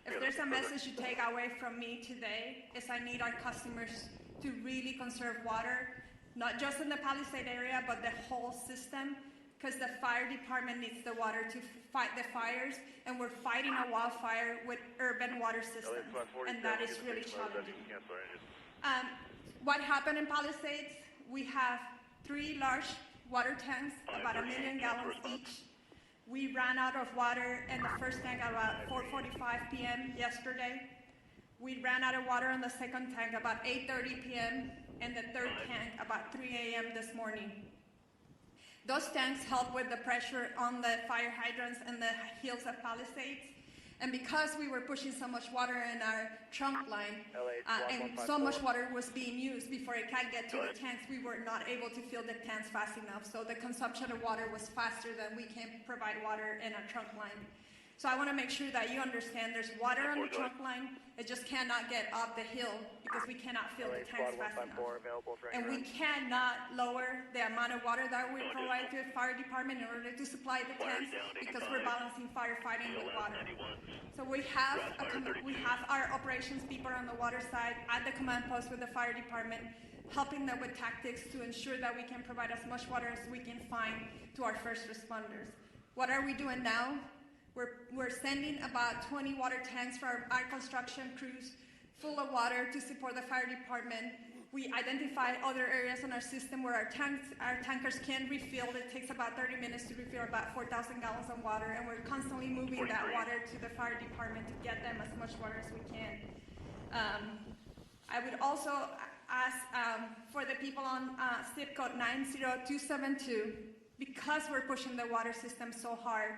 If there's a message to take away from me today, is I need our customers to really conserve water, not just in the Palisade area, but the whole system, because the fire department needs the water to fight the fires, and we're fighting a wildfire with urban water systems, and that is really challenging. What happened in Palisades? We have 3 large water tanks, about 1 million gallons each. We ran out of water in the first tank at about 4:45 p.m. yesterday. We ran out of water in the second tank about 8:30 p.m. and the third tank about 3 a.m. this morning. Those tanks help with the pressure on the fire hydrants and the hills of Palisades. And because we were pushing so much water in our trunk line, and so much water was being used before it can get to the tanks, we were not able to fill the tanks fast enough. So the consumption of water was faster than we can provide water in our trunk line. So I want to make sure that you understand there's water on the trunk line. It just cannot get up the hill because we cannot fill the tanks fast enough. And we cannot lower the amount of water that we provide to the fire department in order to supply the tanks because we're balancing firefighting with water. So we have our operations people on the water side at the command post with the fire department, helping them with tactics to ensure that we can provide as much water as we can find to our first responders. What are we doing now? We're sending about 20 water tanks for our construction crews full of water to support the fire department. We identify other areas in our system where our tankers can refill. It takes about 30 minutes to refill about 4,000 gallons of water, and we're constantly moving that water to the fire department to get them as much water as we can. I would also ask for the people on zip code 90272, because we're pushing the water system so hard,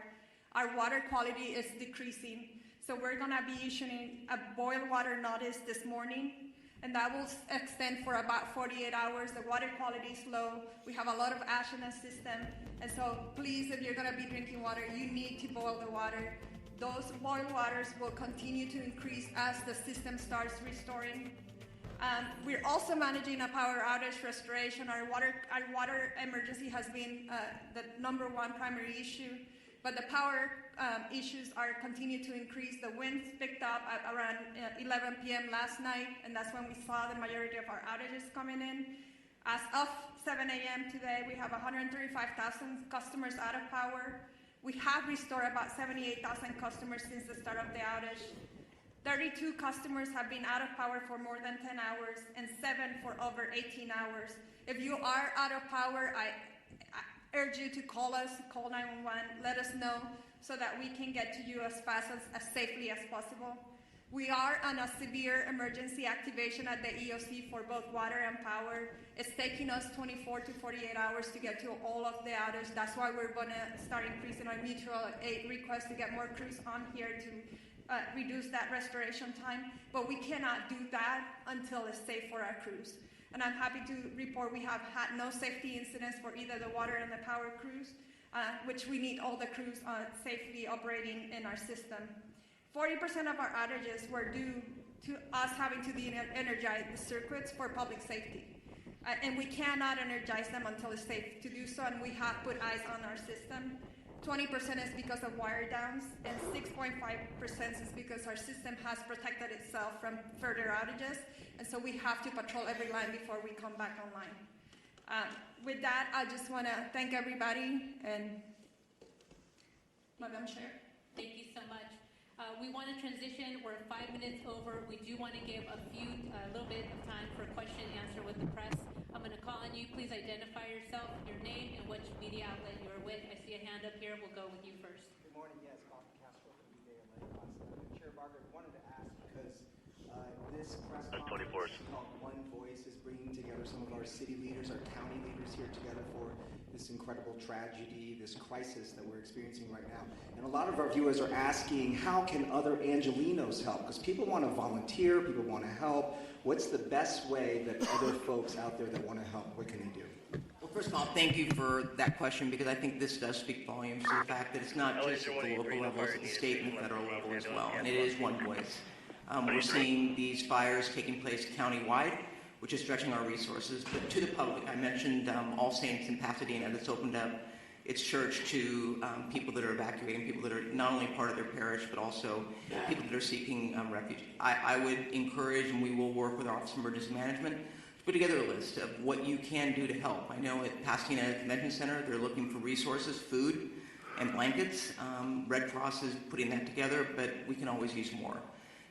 our water quality is decreasing. So we're going to be issuing a boil water notice this morning, and that will extend for about 48 hours. The water quality is low. We have a lot of ash in the system. And so please, if you're going to be drinking water, you need to boil the water. Those boiled waters will continue to increase as the system starts restoring. We're also managing a power outage restoration. Our water emergency has been the #1 primary issue. But the power issues are continuing to increase. The winds picked up at around 11 p.m. last night, and that's when we saw the majority of our outages coming in. As of 7 a.m. today, we have 135,000 customers out of power. We have restored about 78,000 customers since the start of the outage. 32 customers have been out of power for more than 10 hours and 7 for over 18 hours. If you are out of power, I urge you to call us, call 911, let us know so that we can get to you as fast as safely as possible. We are on a severe emergency activation at the EOC for both water and power. It's taking us 24 to 48 hours to get to all of the outage. That's why we're going to start increasing our mutual aid request to get more crews on here to reduce that restoration time. But we cannot do that until it's safe for our crews. And I'm happy to report we have had no safety incidents for either the water and the power crews, which we need all the crews safely operating in our system. 40% of our outages were due to us having to de-energize the circuits for public safety. And we cannot energize them until it's safe to do so, and we have put eyes on our system. 20% is because of wire downs, and 6.5% is because our system has protected itself from further outages, and so we have to patrol every line before we come back online. With that, I just want to thank everybody, and Madam Chair. Thank you so much. We want to transition. We're 5 minutes over. We do want to give a little bit of time for question and answer with the press. I'm going to call on you. Please identify yourself, your name, and which media outlet you're with. I see a hand up here. We'll go with you first. Good morning. Yes, Colin Castro from Media Outlet. Chair Barker, wanted to ask because this press conference called One Voice is bringing together some of our city leaders, our county leaders here together for this incredible tragedy, this crisis that we're experiencing right now. And a lot of our viewers are asking, how can other Angelenos help? Because people want to volunteer, people want to help. What's the best way that other folks out there that want to help, what can they do? Well, first of all, thank you for that question, because I think this does speak volumes to the fact that it's not just at the local level, it's at the state and the federal level as well, and it is one voice. We're seeing these fires taking place countywide, which is stretching our resources. But to the public, I mentioned All Saints in Pasadena that's opened up its church to people that are evacuating, people that are not only part of their parish, but also people that are seeking refuge. I would encourage, and we will work with our Office of Emergency Management, to put together a list of what you can do to help. I know at Pasadena Convention Center, they're looking for resources, food, and blankets. Red Cross is putting that together, but we can always use more.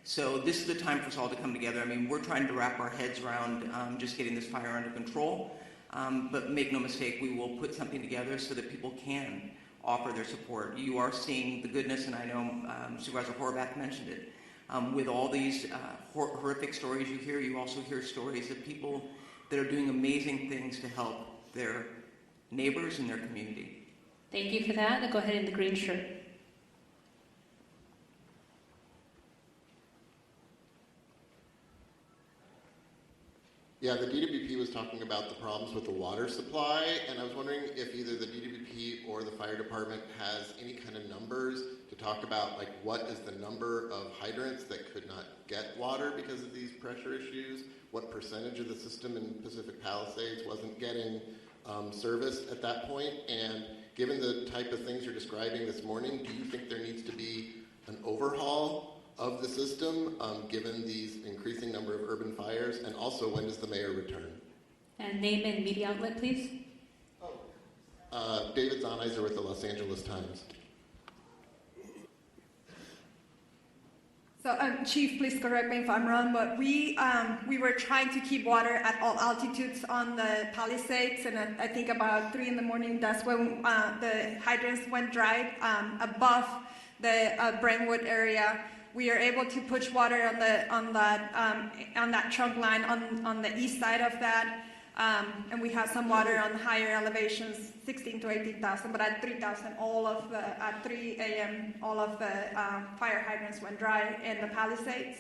So this is the time for us all to come together. I mean, we're trying to wrap our heads around just getting this fire under control. But make no mistake, we will put something together so that people can offer their support. You are seeing the goodness, and I know Supervisor Horvath mentioned it. With all these horrific stories you hear, you also hear stories of people that are doing amazing things to help their neighbors and their community. Thank you for that. Now go ahead in the green shirt. Yeah, the DWP was talking about the problems with the water supply, and I was wondering if either the DWP or the fire department has any kind of numbers to talk about, like what is the number of hydrants that could not get water because of these pressure issues, what percentage of the system in Pacific Palisades wasn't getting service at that point, and given the type of things you're describing this morning, do you think there needs to be an overhaul of the system, given these increasing number of urban fires, and also when does the mayor return? And name and media outlet, please. David Zahniser with the Los Angeles Times. So, Chief, please correct me if I'm wrong, but we were trying to keep water at all altitudes on the Palisades, and I think about 3 in the morning, that's when the hydrants went dry above the Brentwood area. We are able to push water on that trunk line on the east side of that, and we have some water on higher elevations, 16 to 18,000. But at 3,000, at 3 a.m., all of the fire hydrants went dry in the Palisades.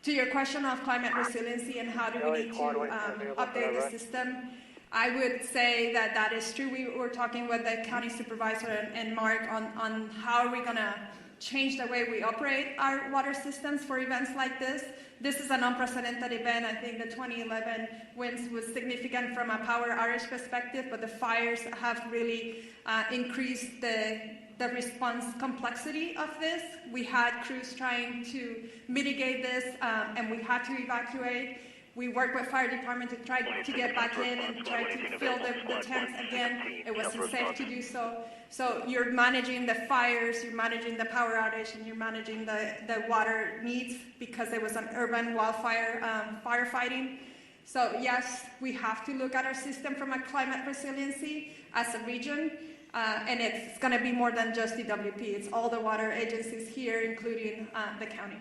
To your question of climate resiliency and how do we need to update the system, I would say that is true. We were talking with the county supervisor and Mark on how are we going to change the way we operate our water systems for events like this. This is an unprecedented event. I think the 2011 winds was significant from a power outage perspective, but the fires have really increased the response complexity of this. We had crews trying to mitigate this, and we had to evacuate. We worked with fire department to try to get back in and try to fill the tanks again. It wasn't safe to do so. So you're managing the fires, you're managing the power outage, and you're managing the water needs because it was an urban wildfire firefighting. So yes, we have to look at our system from a climate resiliency as a region, and it's going to be more than just DWP. It's all the water agencies here, including the county.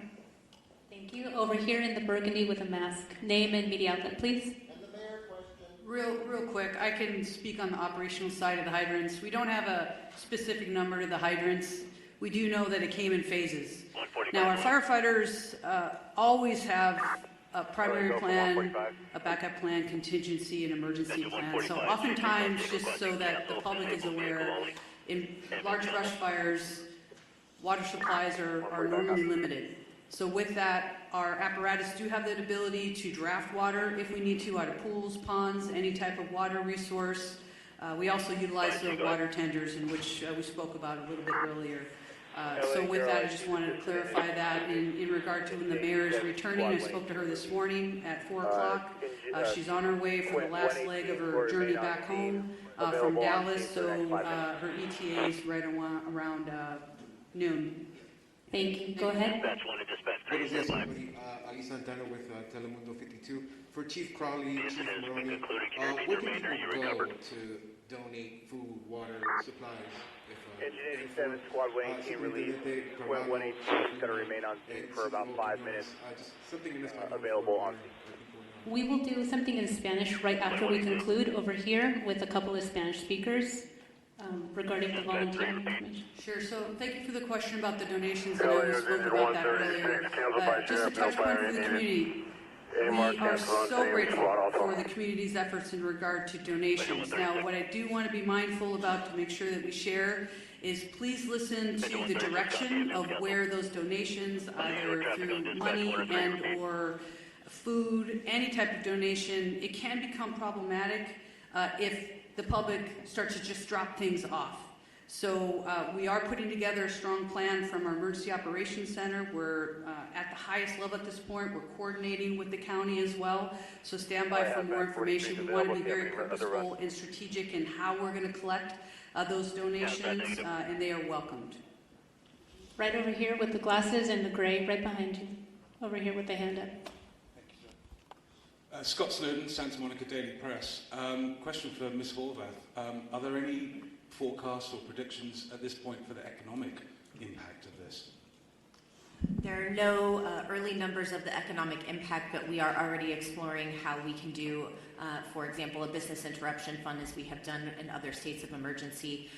Thank you. Over here in the burgundy with a mask. Name and media outlet, please. Real quick, I can speak on the operational side of the hydrants. We don't have a specific number to the hydrants. We do know that it came in phases. Now, our firefighters always have a primary plan, a backup plan, contingency, and emergency plan. So oftentimes, just so that the public is aware, in large brush fires, water supplies are normally limited. So with that, our apparatus do have the ability to draft water if we need to out of pools, ponds, any type of water resource. We also utilize the water tenders, in which we spoke about a little bit earlier. So with that, I just wanted to clarify that in regard to when the mayor is returning. I spoke to her this morning at 4 o'clock. She's on her way for the last leg of her journey back home from Dallas, so her ETA is right around noon. Thank you. Go ahead. Buenos días, Ali Santana with Telemundo 52. For Chief Crowley, Chief Maroney, where can people go to donate food, water, supplies? Engine 87, Squad 118 released. Squad 118 is going to remain on scene for about 5 minutes. Available on scene. We will do something in Spanish right after we conclude over here with a couple of Spanish speakers regarding the volunteer information. Sure. So thank you for the question about the donations. I know we spoke about that earlier. Just a touch point for the community. We are so grateful for the community's efforts in regard to donations. Now, what I do want to be mindful about to make sure that we share is please listen to the direction of where those donations, either through money and or food, any type of donation, it can become problematic if the public starts to just drop things off. So we are putting together a strong plan from our Emergency Operations Center. We're at the highest level at this point. We're coordinating with the county as well. So stand by for more information. We want to be very purposeful and strategic in how we're going to collect those donations, and they are welcomed. Right over here with the glasses and the gray, right behind you. Over here with the hand up. Scott Snowden, Santa Monica Daily Press. Question for Ms. Horvath. Are there any forecasts or predictions at this point for the economic impact of this? There are no early numbers of the economic impact, but we are already exploring how we can do, for example, a business interruption fund, as we have done in other states of emergency.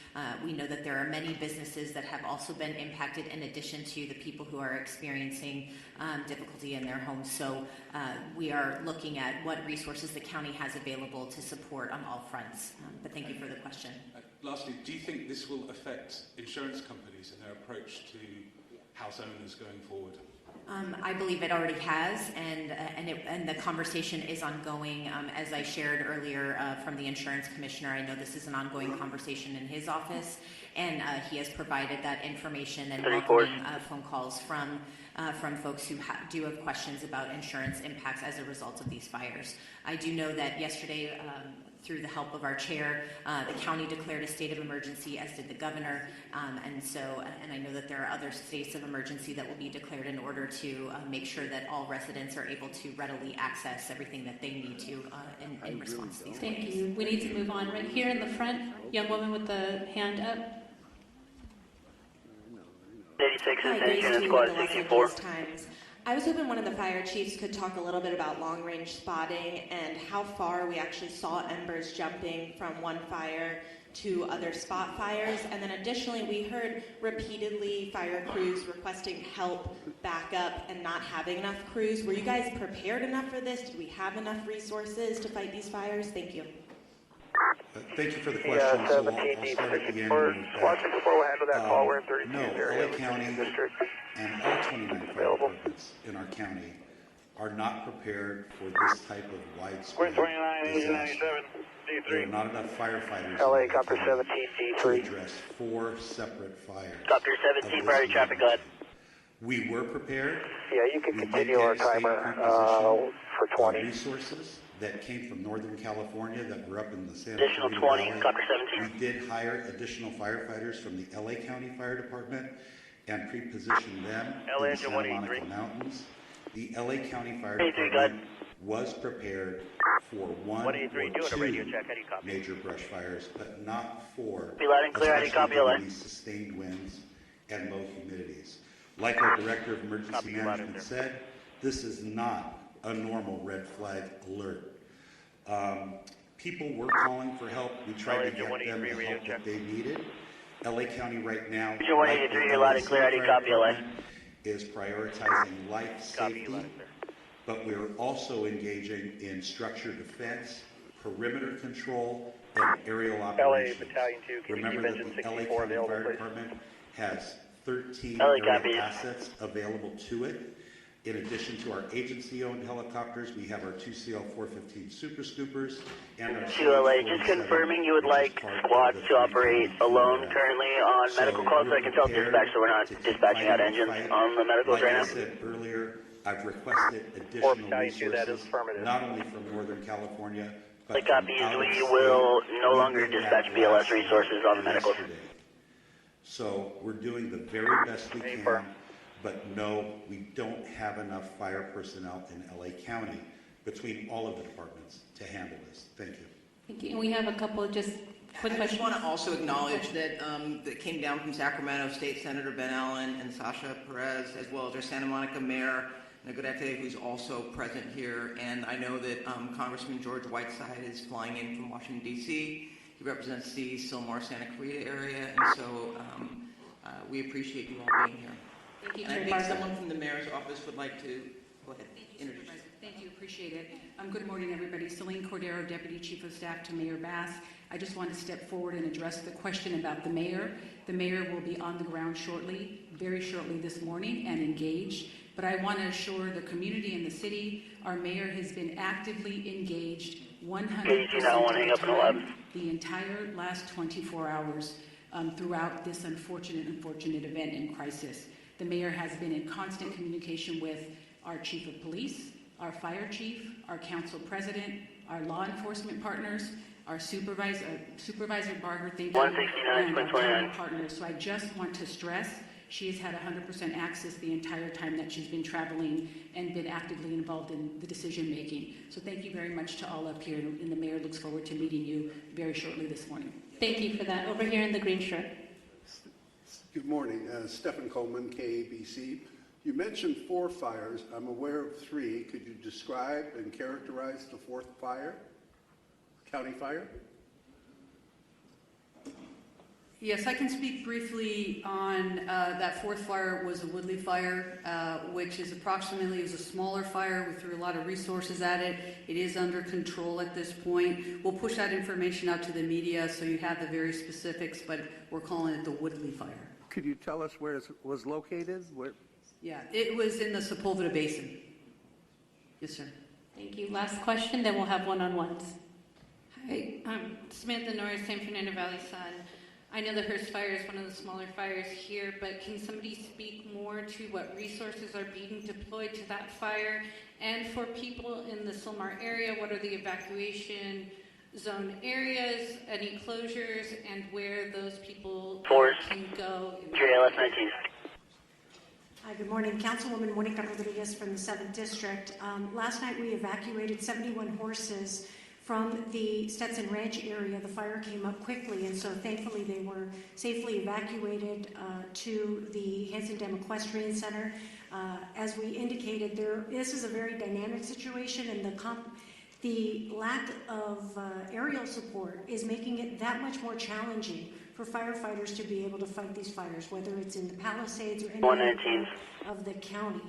We know that there are many businesses that have also been impacted in addition to the people who are experiencing difficulty in their homes. So we are looking at what resources the county has available to support on all fronts. But thank you for the question. Lastly, do you think this will affect insurance companies and their approach to house owners going forward? I believe it already has, and the conversation is ongoing. As I shared earlier from the insurance commissioner, I know this is an ongoing conversation in his office, and he has provided that information and welcoming phone calls from folks who do have questions about insurance impacts as a result of these fires. I do know that yesterday, through the help of our chair, the county declared a state of emergency, as did the governor, and I know that there are other states of emergency that will be declared in order to make sure that all residents are able to readily access everything that they need to in response to these. Thank you. We need to move on. Right here in the front, young woman with the hand up. 86 Hi, is Grace Squad with the Los 64. Angeles Times. I was hoping one of the fire chiefs could talk a little bit about long-range spotting and how far we actually saw embers jumping from one fire to other spot fires. And then additionally, we heard repeatedly fire crews requesting help, backup, and not having enough crews. Were you guys prepared enough for this? Did we have enough resources to fight these fires? Thank you. Thank you for the question. So I'll start at the end. Squad 64 will handle that call. We're in 32 No, area. LA County and all 29 fire departments in our county are not prepared for this type of widespread disaster. There are not enough firefighters LA, in Copter the county 17, to D3. address 4 separate fires. Copter 17, priority traffic, go ahead. We were prepared. Yeah, you can We did continue our get state timer preposition, for 20. resources that came from Northern California that were up in the Santa Additional Cruz 20, Valley. copy 17. We did hire additional firefighters from the LA County Fire Department and pre-positioned them LA in the engine Santa Monica 183. Mountains. The LA County Fire 183, Department was prepared for one 183, or doing a radio two check. How do you copy? major brush fires, but not for, Be loud and clear. How do you especially copy, LA? given these sustained winds and low humidities. Like our Director of Emergency Copy you loud and Management clear. said, this is not a normal red flag alert. People were calling for help. We tried to get them the help that they needed. LA County right now, Engine 183, you're loud and clear. How do you copy, LA? is prioritizing life Copy you safety, loud and clear. but we're also engaging in structure defense, perimeter control, and aerial operations. LA Battalion 2, can you Remember keep that engine the LA 64 County available, Fire please? Department has 13 LA aerial copies. assets available to it. In addition to our agency-owned helicopters, we have our 2 CL-415 Super Scoopers and our QLA, just confirming you would like squad to operate alone currently on medical calls so I can tell dispatch so we're not dispatching out engines on the medicals right now. Like I said earlier, I've requested additional resources, not only from Northern California, but LA from copies, out of we state. will no We longer did dispatch that BLS last resources on the medicals. yesterday. So we're doing the very best we can, but no, we don't have enough fire personnel in LA County between all of the departments to handle this. Thank you. Thank you. And we have a couple of just quick I questions. just want to also acknowledge that that came down from Sacramento State Senator Ben Allen and Sasha Perez, as well as our Santa Monica Mayor Negrete, who's also present here. And I know that Congressman George Whiteside is flying in from Washington, D.C. He represents the Sylmar Santa Clarita area, and so we appreciate you all being here. Thank you, And I Chair think Barker. someone from the mayor's office would like to go ahead. Introduce. Thank you, appreciate it. Good morning, everybody. Celine Cordero, Deputy Chief of Staff to Mayor Bass. I just want to step forward and address the question about the mayor. The mayor will be on the ground shortly, very shortly this morning, and engaged. But I want to assure the community and the city, our mayor has been actively engaged 100% of the time, the entire last 24 hours throughout this unfortunate event and crisis. The mayor has been in constant communication with our chief of police, our fire chief, our council president, our law enforcement partners, our Supervisor Barger, thank you, and our county partners. So I just want to stress she has had 100% access the entire time that she's been traveling and been actively involved in the decision making. So thank you very much to all up here, and the mayor looks forward to meeting you very shortly this morning. Thank you for that. Over here in the green shirt. Good morning. Stephen Coleman, KABC. You mentioned 4 fires. I'm aware of 3. Could you describe and characterize the 4th fire? County fire? Yes, I can speak briefly on that 4th fire. Was a Woodley fire, which is approximately, it was a smaller fire. We threw a lot of resources at it. It is under control at this point. We'll push that information out to the media so you have the very specifics, but we're calling it the Woodley fire. Could you tell us where it was located? Where? Yeah, it was in the Sepulveda Basin. Yes, sir. Thank you. Last question, then we'll have one-on-ones. Hi, I'm Samantha Norris, San Fernando Valley Sun. I know the Hearst fire is one of the smaller fires here, but can somebody speak more to what resources are being deployed to that fire? And for people in the Sylmar area, what are the evacuation zone areas, any closures, and where those people can go? JLS 19. Hi, good morning. Councilwoman Monica Rodriguez from the 7th District. Last night we evacuated 71 horses from the Stetson Ranch area. The fire came up quickly, and so thankfully they were safely evacuated to the Hanson Dam Equestrian Center. As we indicated, this is a very dynamic situation, and the lack of aerial support is making it that much more challenging for firefighters to be able to fight these fires, whether it's in the Palisades or any other of the county.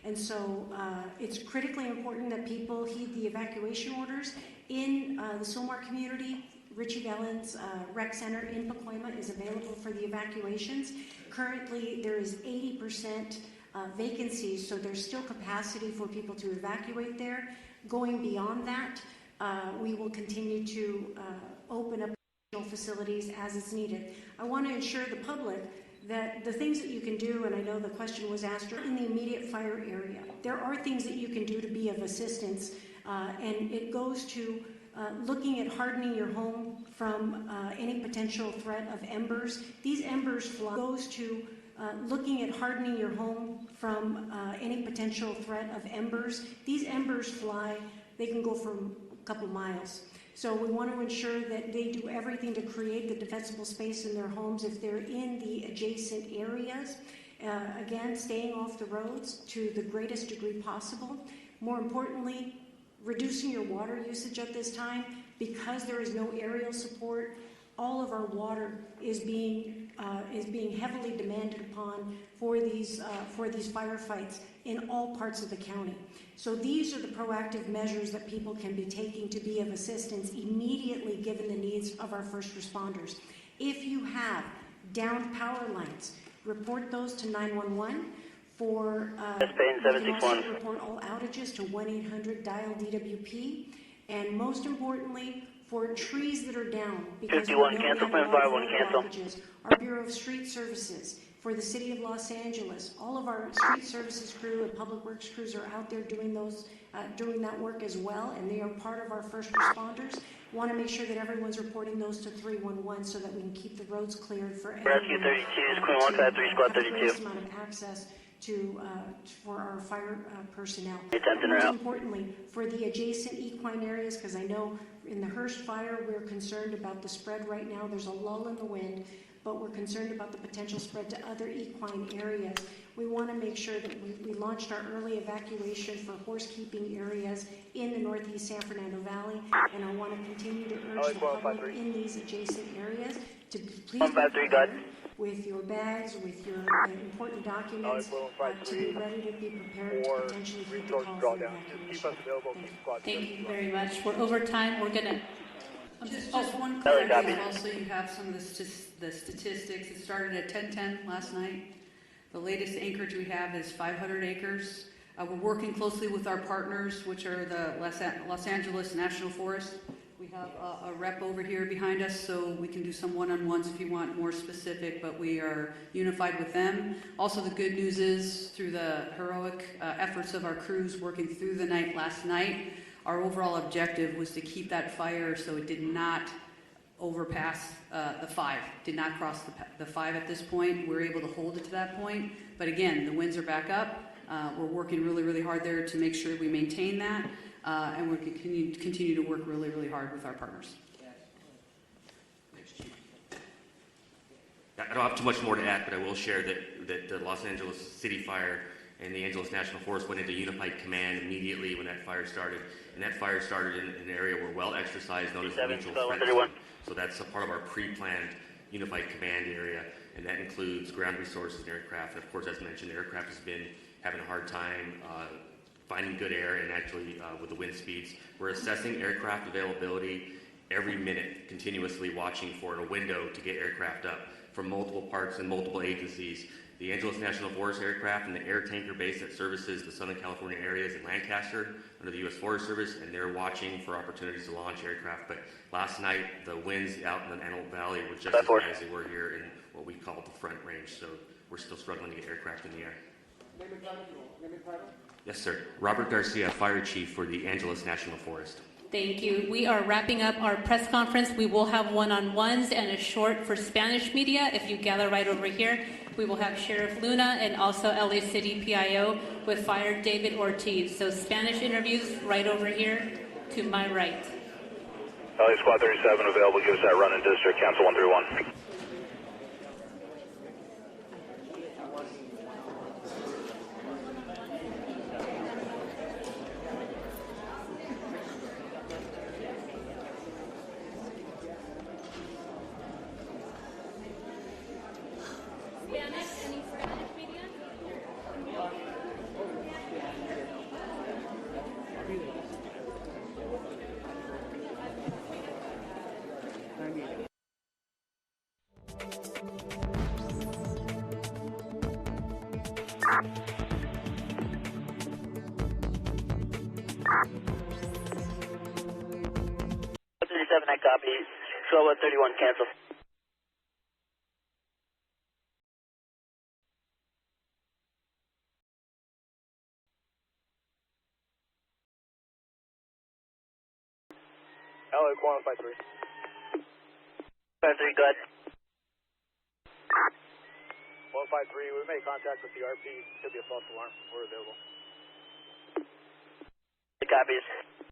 And so it's critically important that people heed the evacuation orders. In the Sylmar community, Richie Gallen's rec center in Pacoima is available for the evacuations. Currently, there is 80% vacancies, so there's still capacity for people to evacuate there. Going beyond that, we will continue to open up additional facilities as it's needed. I want to ensure the public that the things that you can do, and I know the question was asked, are in the immediate fire area. There are things that you can do to be of assistance, and it goes to looking at hardening your home from any potential threat of embers. These embers fly. Goes to looking at hardening your home from any potential threat of embers. These embers fly. They can go from a couple miles. So we want to ensure that they do everything to create the defensible space in their homes if they're in the adjacent areas. Again, staying off the roads to the greatest degree possible. More importantly, reducing your water usage at this time. Because there is no aerial support, all of our water is being heavily demanded upon for these firefights in all parts of the county. So these are the proactive measures that people can be taking to be of assistance immediately given the needs of our first responders. If you have downed power lines, report those to 911. For you can also report all outages to 1-800-DIAL-DWP. And most importantly, for trees that are down, because 51, cancel, plan 51, cancel. blockages, our Bureau of Street Services, for the City of Los Angeles, all of our street services crew and public works crews are out there doing that work as well, and they are part of our first responders. Want to make sure that everyone's reporting those to 311 so that we can keep the roads cleared for everyone. Rescue 32, Queen 153, Squad 32. The greatest amount of access to for our fire personnel. Attempting Most route. importantly, for the adjacent equine areas, because I know in the Hearst fire we're concerned about the spread right now. There's a lull in the wind, but we're concerned about the potential spread to other equine areas. We want to make sure that we launched our early evacuation for horse-keeping areas in the northeast San Fernando Valley, and I want to continue to urge the public in these adjacent areas to please be prepared with your bags, with your important documents, to be ready to be prepared to potentially heed the call for evacuation. Thank you very much. We're over time. We're gonna. Just one clarification. Also, you have some of the statistics. It started at 1010 last night. The latest acreage we have is 500 acres. We're working closely with our partners, which are the Los Angeles National Forest. We have a rep over here behind us, so we can do some one-on-ones if you want more specific, but we are unified with them. Also, the good news is, through the heroic efforts of our crews working through the night last night, our overall objective was to keep that fire so it did not overpass the 5, did not cross the 5 at this point. We're able to hold it to that point, but again, the winds are back up. We're working really, really hard there to make sure we maintain that. And we're going to continue to work really, really hard with our partners. I don't have too much more to add, but I will share that the Los Angeles City Fire and the Angeles National Forest went into unified command immediately when that fire started. And that fire started in an area where well exercised, known as the neutral threat zone. So that's a part of our pre-planned unified command area, and that includes ground resources and aircraft. And of course, as mentioned, the aircraft has been having a hard time finding good air, and actually with the wind speeds. We're assessing aircraft availability every minute, continuously watching for a window to get aircraft up from multiple parts and multiple agencies. The Angeles National Forest aircraft and the air tanker base that services the Southern California areas in Lancaster under the U.S. Forest Service, and they're watching for opportunities to launch aircraft. But last night, the winds out in the Antelope Valley were just as high as they were here in what we call the front range. So we're still struggling to get aircraft in the air. Yes, sir. Robert Garcia, Fire Chief for the Angeles National Forest. Thank you. We are wrapping up our press conference. We will have one-on-ones and a short for Spanish media. If you gather right over here, we will have Sheriff Luna and also LA City PIO with Fire David Ortiz. So Spanish interviews right over here to my right. LA Squad 37 available. Give us that run in district. Cancel 131. I copy. 1231 cancel. qualify 3. 5-3, go ahead. 153, we made contact with the RP. Could be a false alarm. We're available. Copies.